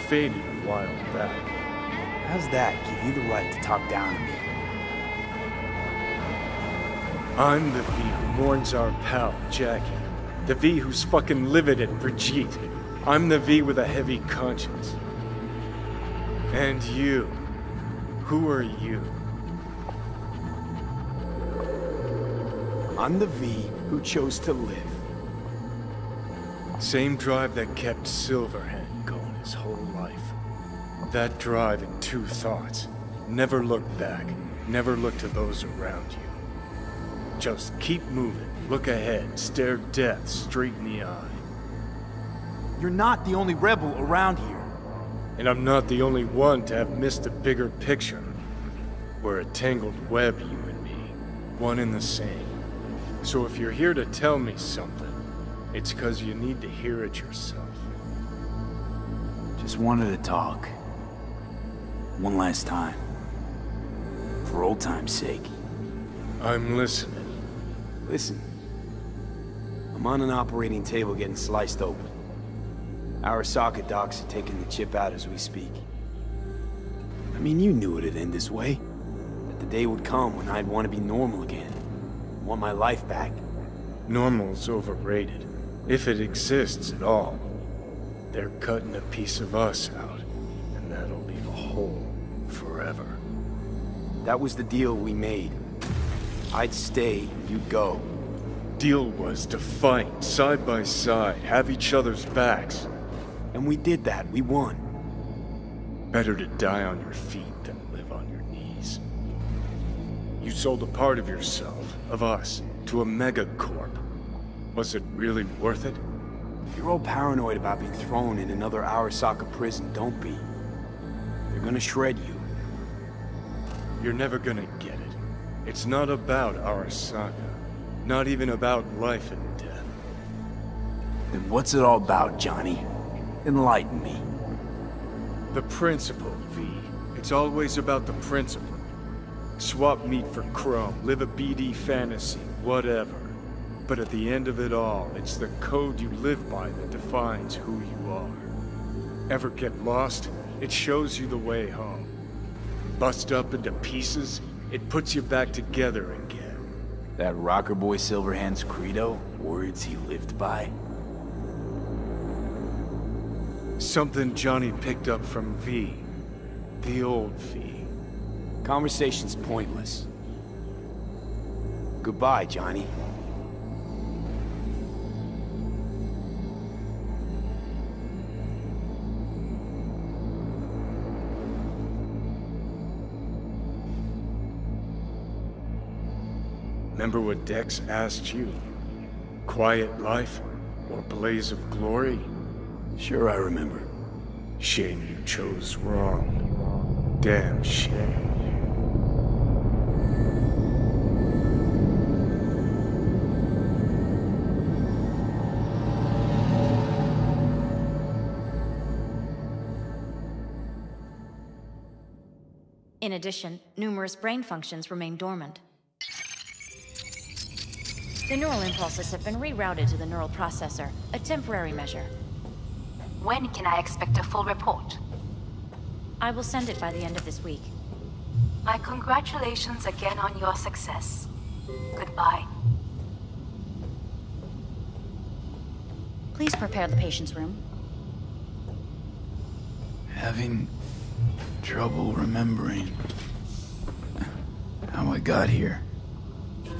faded a while back. How's that give you the right to talk down to me? I'm the V who mourns our pal, Jackie. The V who's fucking livid at Brigitte. I'm the V with a heavy conscience. And you. Who are you? I'm the V who chose to live. Same drive that kept Silverhand going his whole life. That drive and two thoughts. Never look back. Never look to those around you. Just keep moving, look ahead, stare death straight in the eye. You're not the only rebel around here. And I'm not the only one to have missed the bigger picture. We're a tangled web, you and me. One and the same. So if you're here to tell me something, it's because you need to hear it yourself. Just wanted to talk. One last time. For old time's sake. I'm listening. Listen. I'm on an operating table getting sliced open. Arasaka docs are taking the chip out as we speak. I mean, you knew it'd end this way. That the day would come when I'd want to be normal again. Want my life back. Normal's overrated. If it exists at all. They're cutting a piece of us out, and that'll leave a hole forever. That was the deal we made. I'd stay, you'd go. Deal was to fight, side by side, have each other's backs. And we did that, we won. Better to die on your feet than live on your knees. You sold a part of yourself, of us, to a megacorp. Was it really worth it? If you're all paranoid about being thrown in another Arasaka prison, don't be. They're gonna shred you. You're never gonna get it. It's not about Arasaka. Not even about life and death. Then what's it all about, Johnny? Enlighten me. The principle, V. It's always about the principle. Swap meat for chrome, live a BD fantasy, whatever. But at the end of it all, it's the code you live by that defines who you are. Ever get lost? It shows you the way home. Bust up into pieces, it puts you back together again. That rocker boy Silverhand's credo? Words he lived by? Something Johnny picked up from V. The old V. Conversation's pointless. Goodbye, Johnny. Remember what Dex asked you? Quiet life or blaze of glory? Sure I remember. Shame you chose wrong. Damn shame. In addition, numerous brain functions remain dormant. The neural impulses have been rerouted to the neural processor, a temporary measure. When can I expect a full report? I will send it by the end of this week. My congratulations again on your success. Goodbye. Please prepare the patient's room. Having trouble remembering how I got here.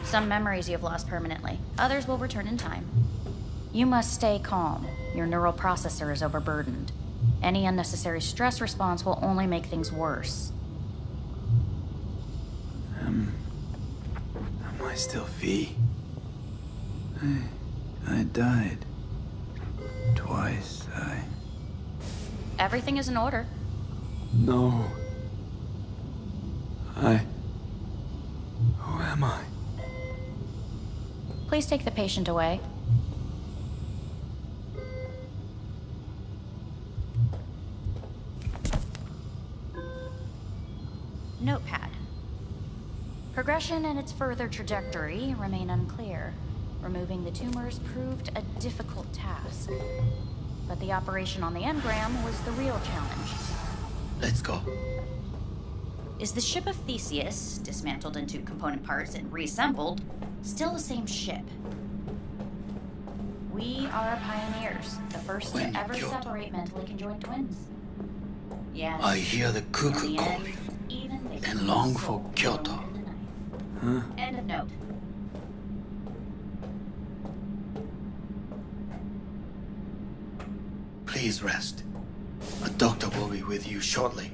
Some memories you have lost permanently. Others will return in time. You must stay calm. Your neural processor is overburdened. Any unnecessary stress response will only make things worse. Am I still V? I died. Twice, Everything is in order. No. Who am I? Please take the patient away. Notepad. Progression and its further trajectory remain unclear. Removing the tumors proved a difficult task. But the operation on the engram was the real challenge. Let's go. Is the ship of Theseus, dismantled into component parts and reassembled, still the same ship? We are pioneers, the first to ever separate mentally conjoined twins. Yes. I hear the cuckoo calling and long for Kyoto. Huh? End of note. Please rest. A doctor will be with you shortly.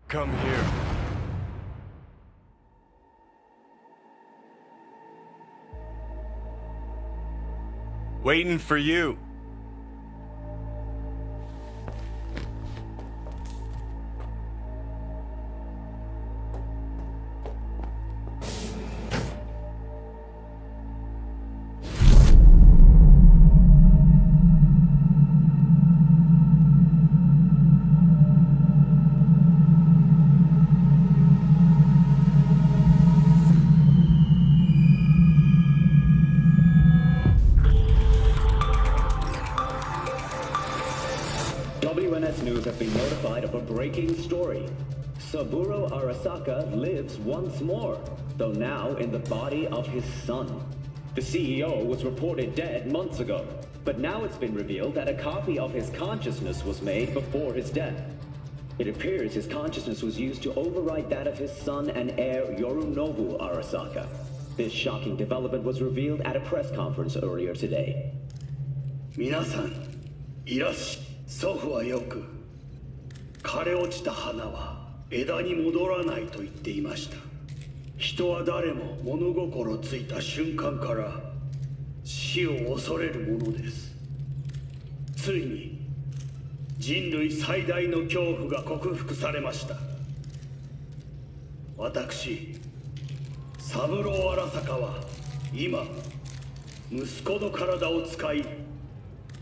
Come here. Waiting for you. WNS News has been notified of a breaking story. Saburo Arasaka lives once more, though now in the body of his son. The CEO was reported dead months ago, but now it's been revealed that a copy of his consciousness was made before his death. It appears his consciousness was used to override that of his son and heir Yorinobu Arasaka. This shocking development was revealed at a press conference earlier today. 皆さん、いらっしゃい。祖父はよく、枯れ落ちた花は枝に戻らないと言っていました。人は誰も物心ついた瞬間から死を恐れるものです。ついに人類最大の恐怖が克服されました。私、三郎荒坂は今、息子の体を使い、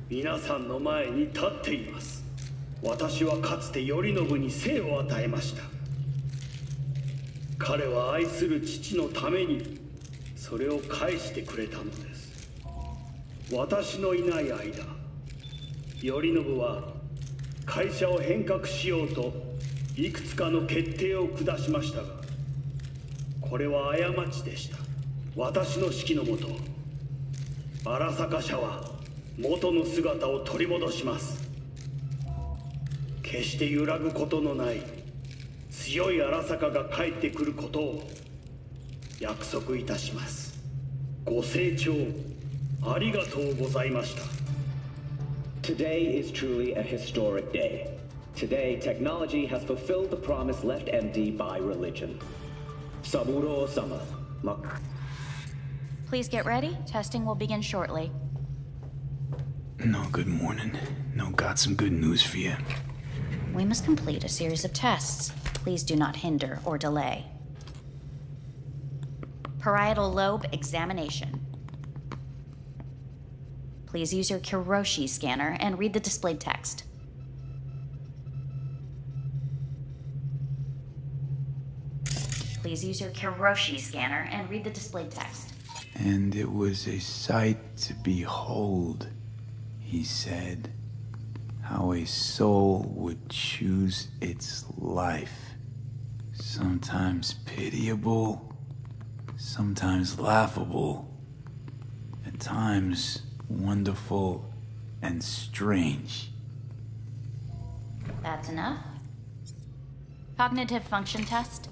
皆さんの前に立っています。私はかつて頼信に生を与えました。彼は愛する父のためにそれを返してくれたのです。私のいない間、頼信は会社を変革しようといくつかの決定を下しましたが、これは過ちでした。私の指揮のもと、荒坂社は元の姿を取り戻します。決して揺らぐことのない強い荒坂が帰ってくることを約束いたします。ご清聴ありがとうございました。 Today is truly a historic day. Today, technology has fulfilled the promise left empty by religion. Saburo-sama. Please get ready. Testing will begin shortly. No, good morning. No, got some good news for you. We must complete a series of tests. Please do not hinder or delay. Parietal lobe examination. Please use your Kiroshi scanner and read the displayed text. Please use your Kiroshi scanner and read the displayed text. And it was a sight to behold, he said, how a soul would choose its life. Sometimes pitiable, sometimes laughable, at times wonderful and strange. That's enough. Cognitive function test.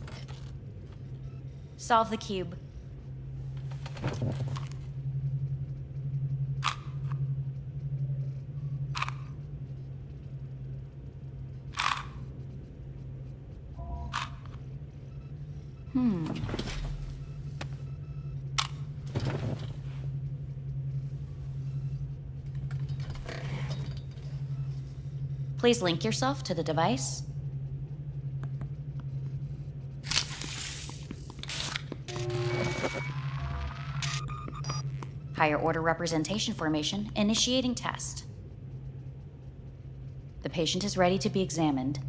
Solve the cube. Please link yourself to the device. Higher order representation formation, initiating test. The patient is ready to be examined.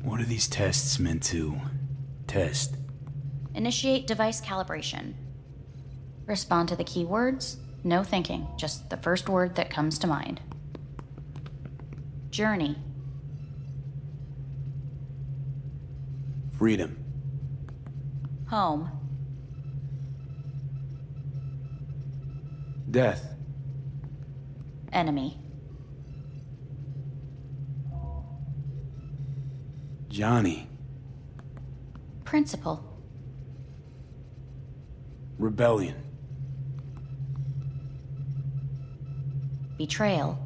What are these tests meant to test? Initiate device calibration. Respond to the keywords. No thinking, just the first word that comes to mind. Journey. Freedom. Home. Death. Enemy. Johnny. Principal. Rebellion. Betrayal.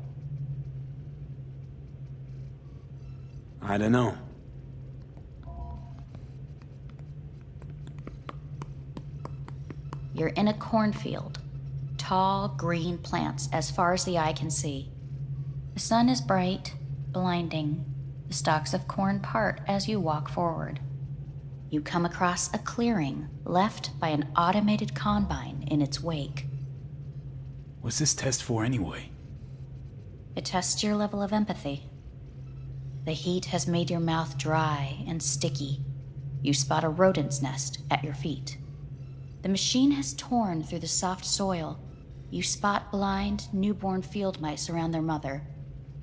I don't know. You're in a cornfield. Tall, green plants as far as the eye can see. The sun is bright, blinding. The stalks of corn part as you walk forward. You come across a clearing left by an automated combine in its wake. What's this test for anyway? It tests your level of empathy. The heat has made your mouth dry and sticky. You spot a rodent's nest at your feet. The machine has torn through the soft soil. You spot blind, newborn field mice around their mother.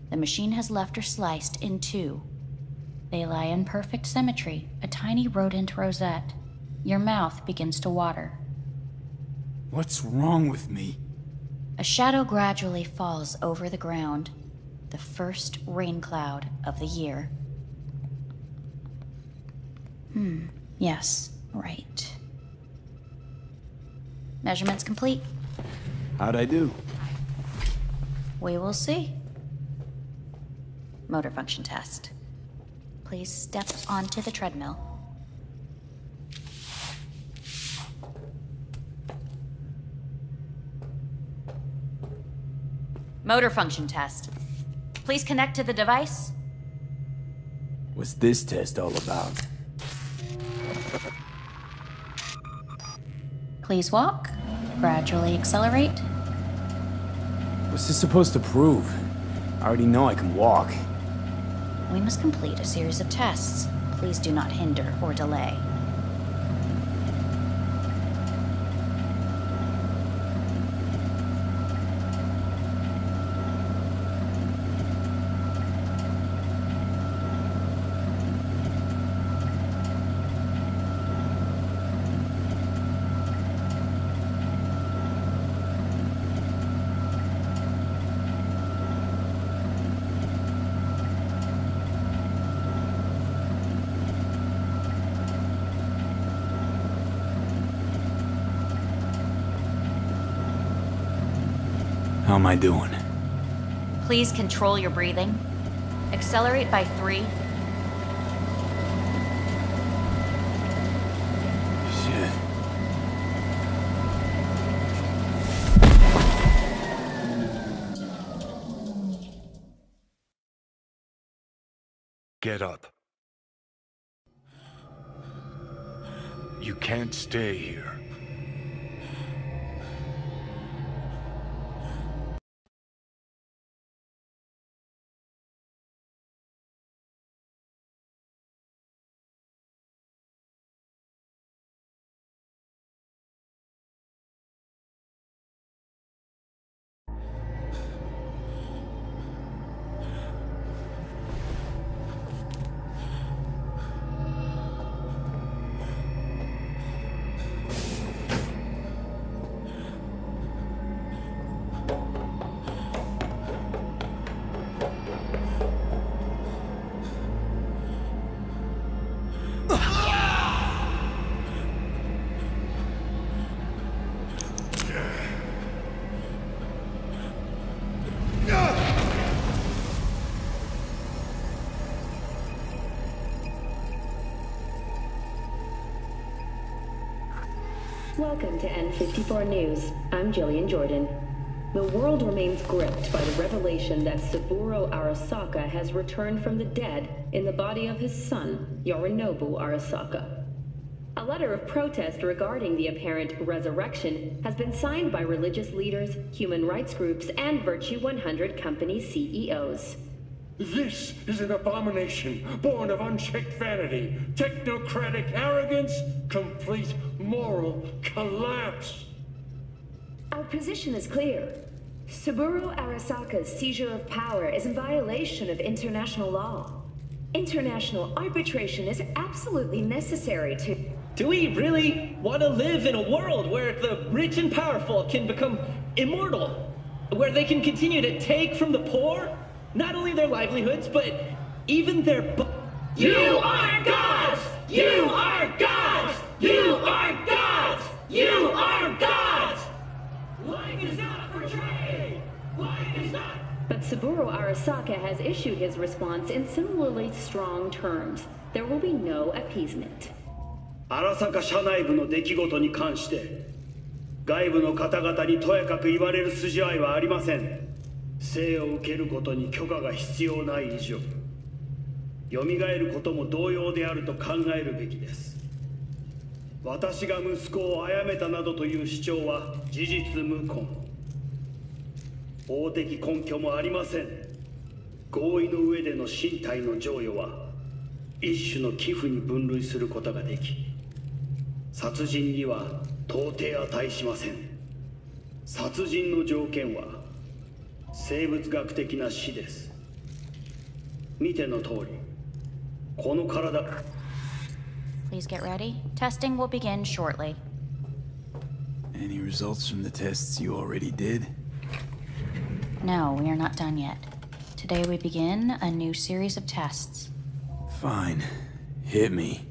The machine has left her sliced in two. They lie in perfect symmetry, a tiny rodent rosette. Your mouth begins to water. What's wrong with me? A shadow gradually falls over the ground. The first rain cloud of the year. Yes, right. Measurements complete. How'd I do? We will see. Motor function test. Please step onto the treadmill. Motor function test. Please connect to the device. What's this test all about? Please walk. Gradually accelerate. What's this supposed to prove? I already know I can walk. We must complete a series of tests. Please do not hinder or delay. How am I doing? Please control your breathing. Accelerate by 3. Shit. Get up. You can't stay here. Welcome to N54 News. I'm Jillian Jordan. The world remains gripped by the revelation that Saburo Arasaka has returned from the dead in the body of his son, Yorinobu Arasaka. A letter of protest regarding the apparent resurrection has been signed by religious leaders, human rights groups, and Virtue 100 company CEOs. This is an abomination born of unchecked vanity, technocratic arrogance, complete moral collapse. Our position is clear. Saburo Arasaka's seizure of power is in violation of international law. International arbitration is absolutely necessary to... Do we really want to live in a world where the rich and powerful can become immortal? Where they can continue to take from the poor? Not only their livelihoods, but even their You are gods! You are gods! You are gods! You are gods! Life is not for trade! Life is not... But Saburo Arasaka has issued his response in similarly strong terms. There will be no appeasement. 荒坂社内部の出来事に関して外部の方々にとやかく言われる筋合いはありません。生を受けることに許可が必要ない以上、蘇ることも同様であると考えるべきです。私が息子を殺めたなどという主張は事実無根。法的根拠もありません。合意の上での身体の贈与は一種の寄付に分類することができ、殺人には到底値しません。殺人の条件は生物学的な死です。見ての通り、この体。 Please get ready. Testing will begin shortly. Any results from the tests you already did? No, we are not done yet. Today we begin a new series of tests. Fine. Hit me.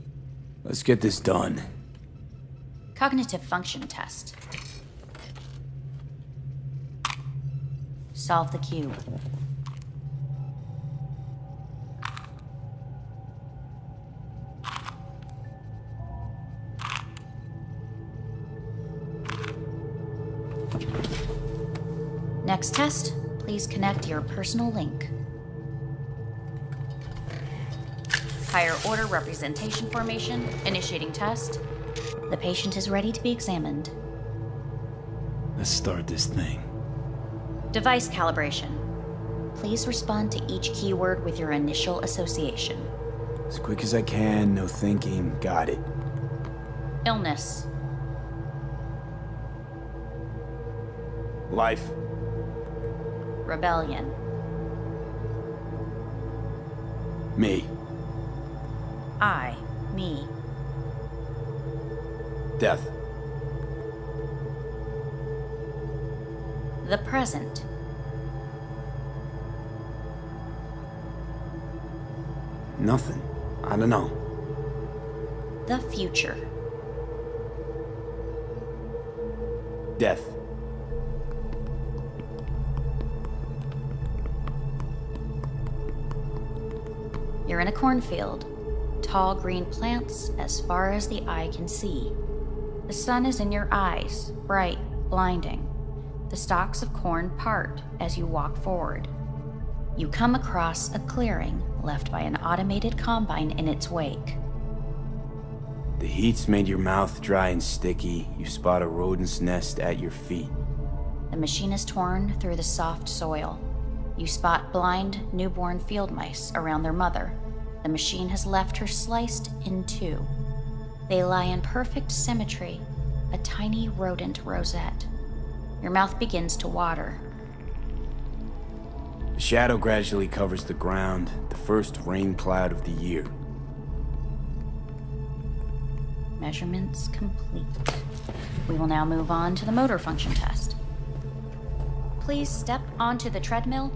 Let's get this done. Cognitive function test. Solve the cube. Next test, please connect your personal link. Higher order representation formation, initiating test. The patient is ready to be examined. Let's start this thing. Device calibration. Please respond to each keyword with your initial association. As quick as I can, no thinking, got it. Illness. Life. Rebellion. Me. I. Me. Death. The present. Nothing. I don't know. The future. Death. You're in a cornfield. Tall green plants as far as the eye can see. The sun is in your eyes, bright, blinding. The stalks of corn part as you walk forward. You come across a clearing left by an automated combine in its wake. The heat's made your mouth dry and sticky. You spot a rodent's nest at your feet. The machine is torn through the soft soil. You spot blind, newborn field mice around their mother. The machine has left her sliced in two. They lie in perfect symmetry, a tiny rodent rosette. Your mouth begins to water. The shadow gradually covers the ground, the first rain cloud of the year. Measurements complete. We will now move on to the motor function test. Please step onto the treadmill.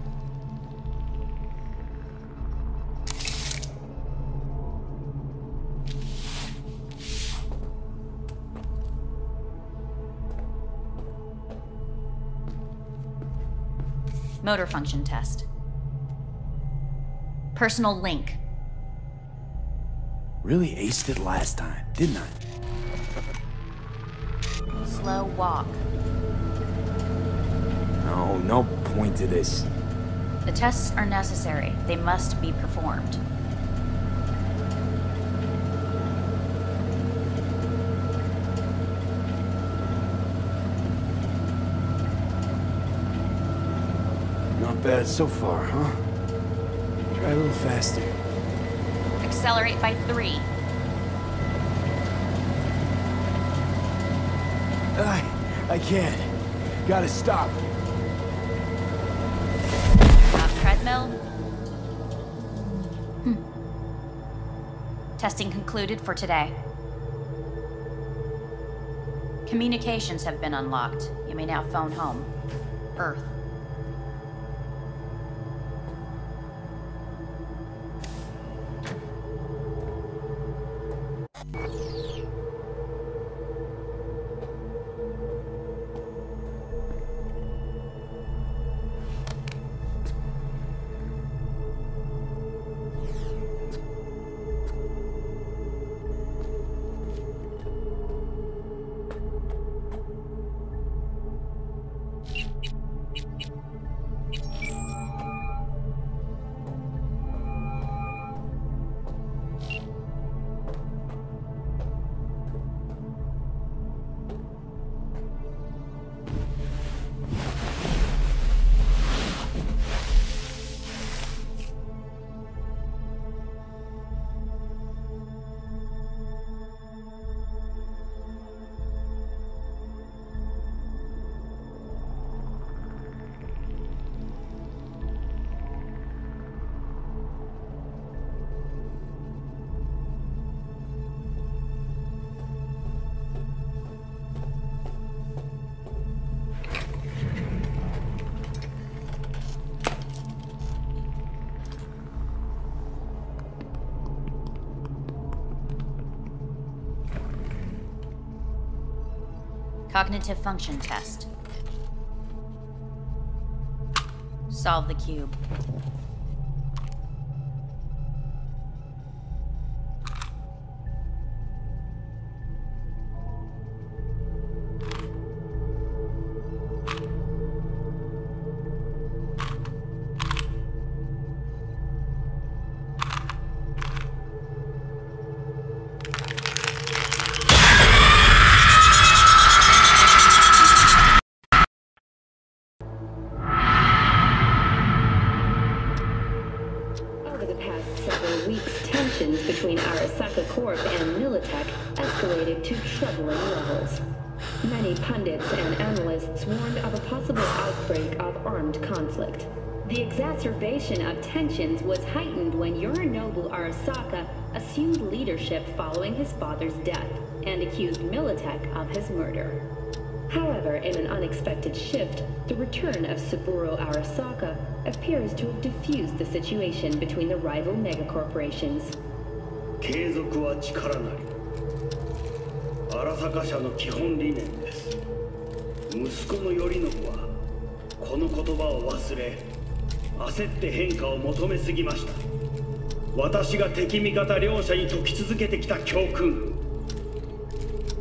Motor function test. Personal link. Really aced it last time, didn't I? Slow walk. No point to this. The tests are necessary. They must be performed. Not bad so far, huh? Try a little faster. Accelerate by 3. I can't. Gotta stop. Stop treadmill. Testing concluded for today. Communications have been unlocked. You may now phone home. Earth. Cognitive function test. Solve the cube. Between Arasaka Corp and Militech escalated to troubling levels. Many pundits and analysts warned of a possible outbreak of armed conflict. The exacerbation of tensions was heightened when Yorinobu Arasaka assumed leadership following his father's death and accused Militech of his murder. However, in an unexpected shift, the return of Saburo Arasaka appears to have diffused the situation between the rival megacorporations. 継続は力なり。荒坂社の基本理念です。息子の頼信はこの言葉を忘れ、焦って変化を求めすぎました。私が敵味方両者に説き続けてきた教訓。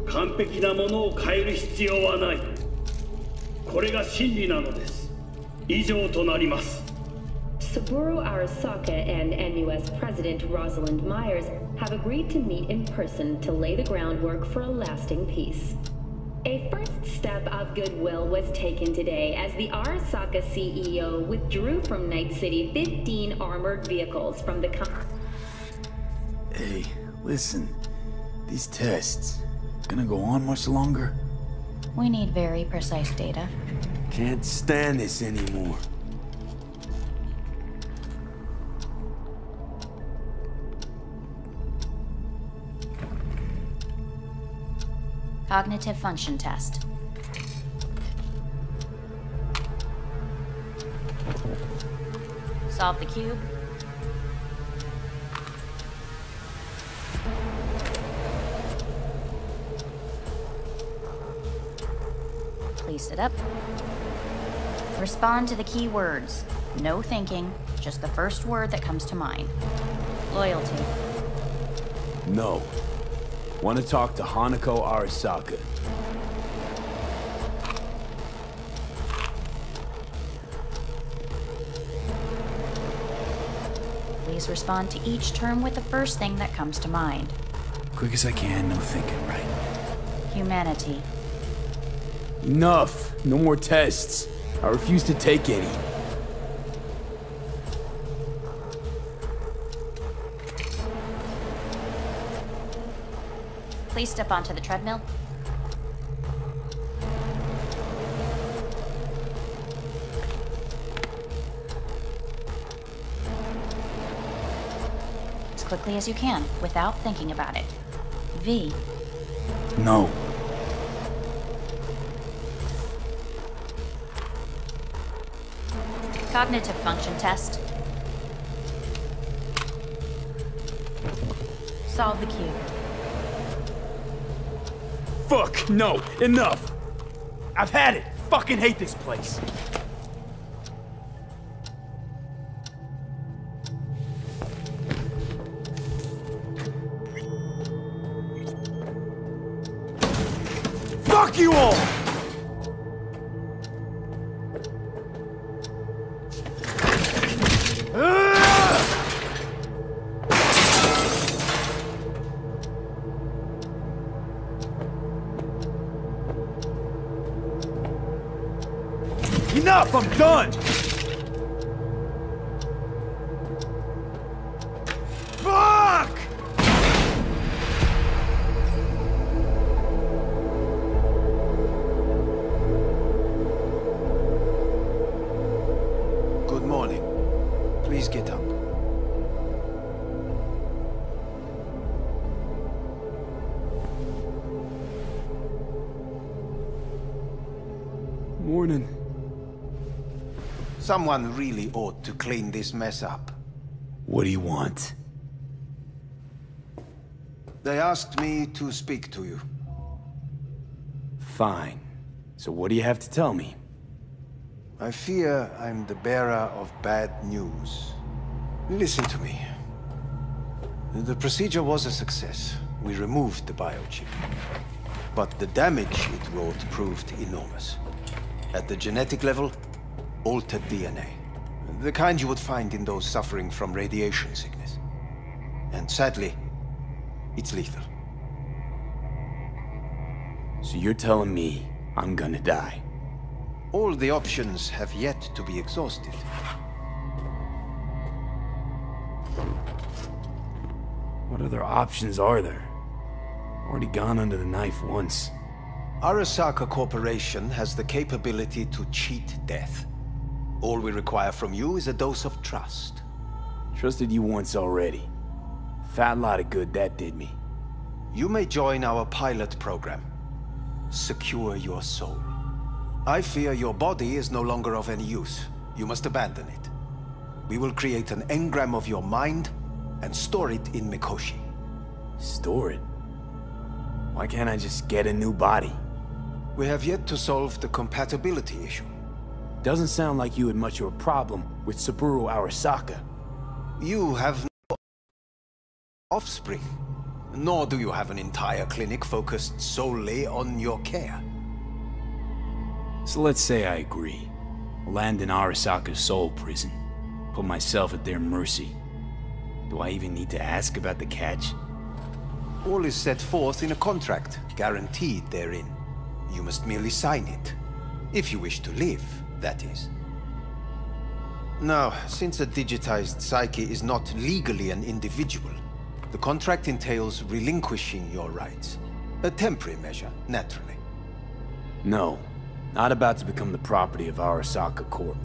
完璧なものを変える必要はない。これが真理なのです。以上となります。 Saburo Arasaka and NUS President Rosalind Myers have agreed to meet in person to lay the groundwork for a lasting peace. A first step of goodwill was taken today as the Arasaka CEO withdrew from Night City 15 armored vehicles from the Hey, listen. These tests, gonna go on much longer? We need very precise data. Can't stand this anymore. Cognitive function test. Solve the cube. Please sit up. Respond to the key words. No thinking, just the first word that comes to mind. Loyalty. No. Want to talk to Hanako Arasaka. Please respond to each term with the first thing that comes to mind. Quick as I can, no thinking, right? Humanity. Enough! No more tests. I refuse to take any. Please step onto the treadmill. As quickly as you can, without thinking about it. V. No. Cognitive function test. Solve the cube. Fuck, no, enough! I've had it! Fucking hate this place! Fuck you all! Enough! I'm done! Fuck! Good morning. Please get up. Morning. Someone really ought to clean this mess up. What do you want? They asked me to speak to you. Fine. So what do you have to tell me? I fear I'm the bearer of bad news. Listen to me. The procedure was a success. We removed the biochip. But the damage it wrought proved enormous. At the genetic level, altered DNA. The kind you would find in those suffering from radiation sickness. And sadly, it's lethal. So you're telling me I'm gonna die? All the options have yet to be exhausted. What other options are there? Already gone under the knife once. Arasaka Corporation has the capability to cheat death. All we require from you is a dose of trust. Trusted you once already. Fat lot of good that did me. You may join our pilot program. Secure your soul. I fear your body is no longer of any use. You must abandon it. We will create an engram of your mind and store it in Mikoshi. Store it? Why can't I just get a new body? We have yet to solve the compatibility issue. Doesn't sound like you had much of a problem with Saburo Arasaka. You have no offspring, nor do you have an entire clinic focused solely on your care. So let's say I agree. Land in Arasaka's soul prison. Put myself at their mercy. Do I even need to ask about the catch? All is set forth in a contract, guaranteed therein. You must merely sign it. If you wish to live, that is. Now, since a digitized psyche is not legally an individual, the contract entails relinquishing your rights. A temporary measure, naturally. No, not about to become the property of Arasaka Corp.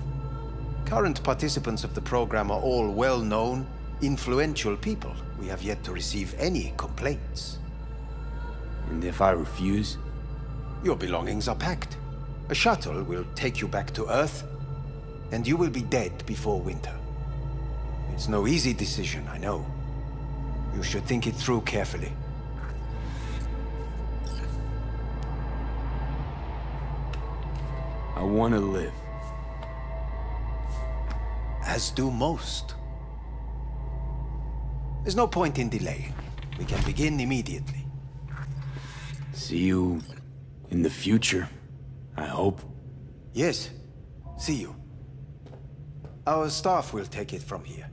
Current participants of the program are all well-known, influential people. We have yet to receive any complaints. And if I refuse? Your belongings are packed. A shuttle will take you back to Earth, and you will be dead before winter. It's no easy decision, I know. You should think it through carefully. I want to live. As do most. There's no point in delaying. We can begin immediately. See you in the future, I hope. Yes. See you. Our staff will take it from here.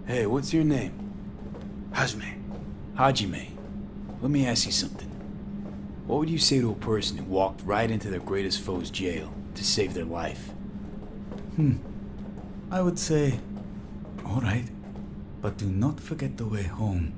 Hey, what's your name? Hajime. Hajime. Let me ask you something. What would you say to a person who walked right into their greatest foe's jail to save their life? I would say, all right, but do not forget the way home.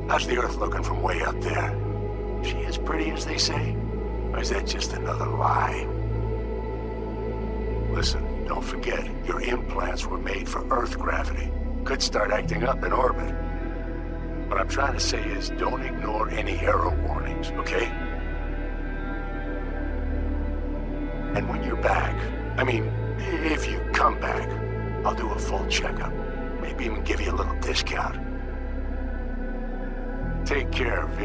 How's the Earth looking from way up there? She as pretty as they say? Or is that just another lie? Listen, don't forget, your implants were made for Earth gravity. Could start acting up in orbit. What I'm trying to say is, don't ignore any error warnings, okay? And when you're back, I mean, if you come back, I'll do a full checkup. Maybe even give you a little discount. Take care, V.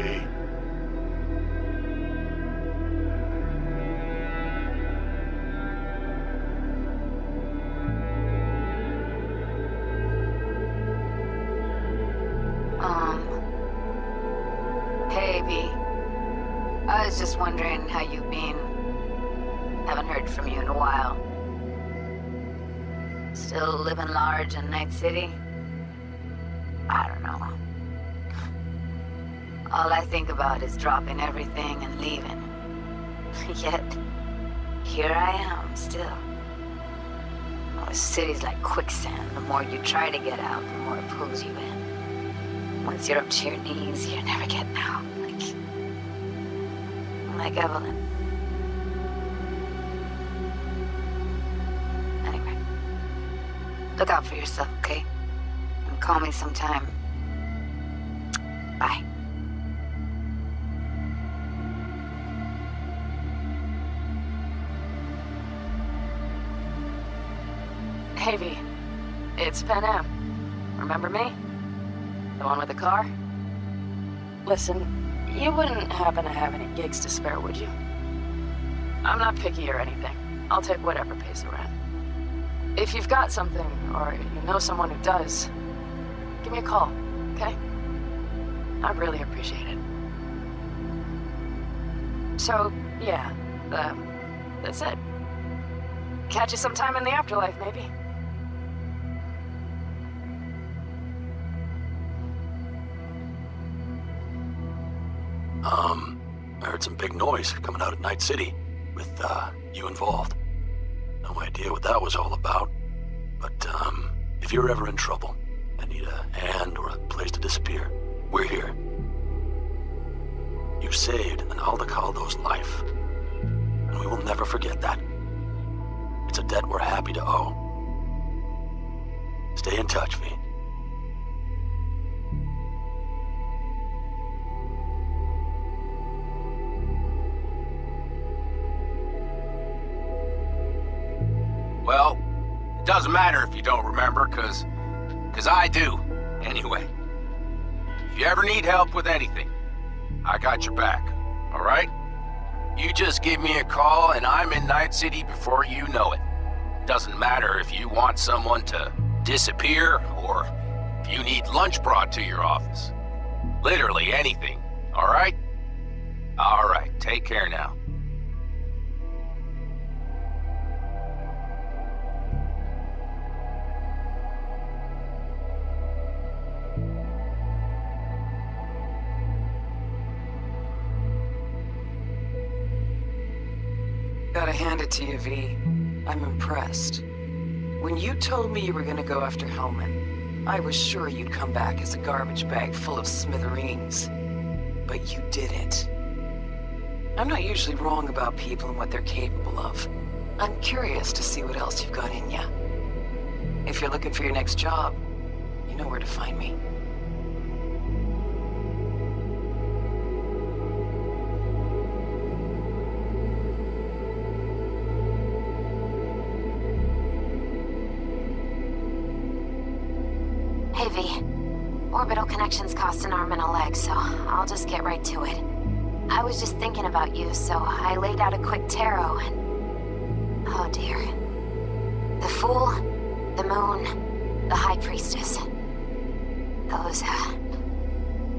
Hey, V. I was just wondering how you've been. Haven't heard from you in a while. Still living large in Night City? I don't know. All I think about is dropping everything and leaving. Yet, here I am, still. Oh, the city's like quicksand. The more you try to get out, the more it pulls you in. Once you're up to your knees, you're never getting out. Like Evelyn. Anyway. Look out for yourself, okay? And call me sometime. Bye. Hey, V. It's Pan Am. Remember me? The one with the car? Listen, you wouldn't happen to have any gigs to spare, would you? I'm not picky or anything. I'll take whatever pays the rent. If you've got something, or you know someone who does, give me a call, okay? I'd really appreciate it. So, yeah, that's it. Catch you sometime in the afterlife, maybe. I heard some big noise coming out of Night City with, you involved. No idea what that was all about, but, if you're ever in trouble and need a hand or a place to disappear, we're here. You saved an Aldecaldo's life, and we will never forget that. It's a debt we're happy to owe. Stay in touch, V. Well, it doesn't matter if you don't remember, cause I do, anyway. If you ever need help with anything, I got your back, all right? You just give me a call and I'm in Night City before you know it. Doesn't matter if you want someone to disappear or if you need lunch brought to your office. Literally anything, all right? All right, take care now. Gotta hand it to you, V. I'm impressed. When you told me you were gonna go after Hellman, I was sure you'd come back as a garbage bag full of smithereens. But you didn't. I'm not usually wrong about people and what they're capable of. I'm curious to see what else you've got in ya. If you're looking for your next job, you know where to find me. Hey, V. Orbital connections cost an arm and a leg, so I'll just get right to it. I was just thinking about you, so I laid out a quick tarot and... Oh Oh dear. The Fool, the Moon, the High Priestess.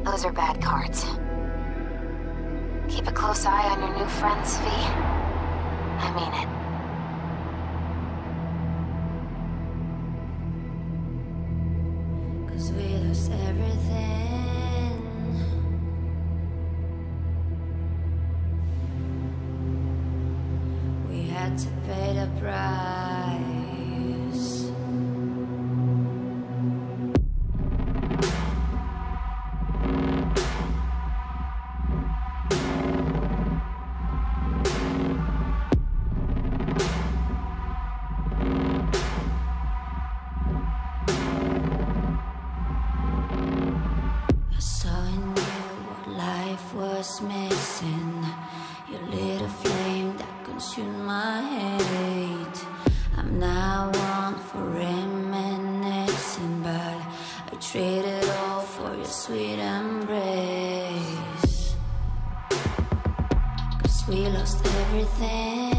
Those are bad cards. Keep a close eye on your new friends, V. I mean it. 'Cause we lost everything. We had to pay the price. Missing. You lit a flame that consumed my hate. I'm now one for reminiscing, but I traded all for your sweet embrace. 'Cause we lost everything.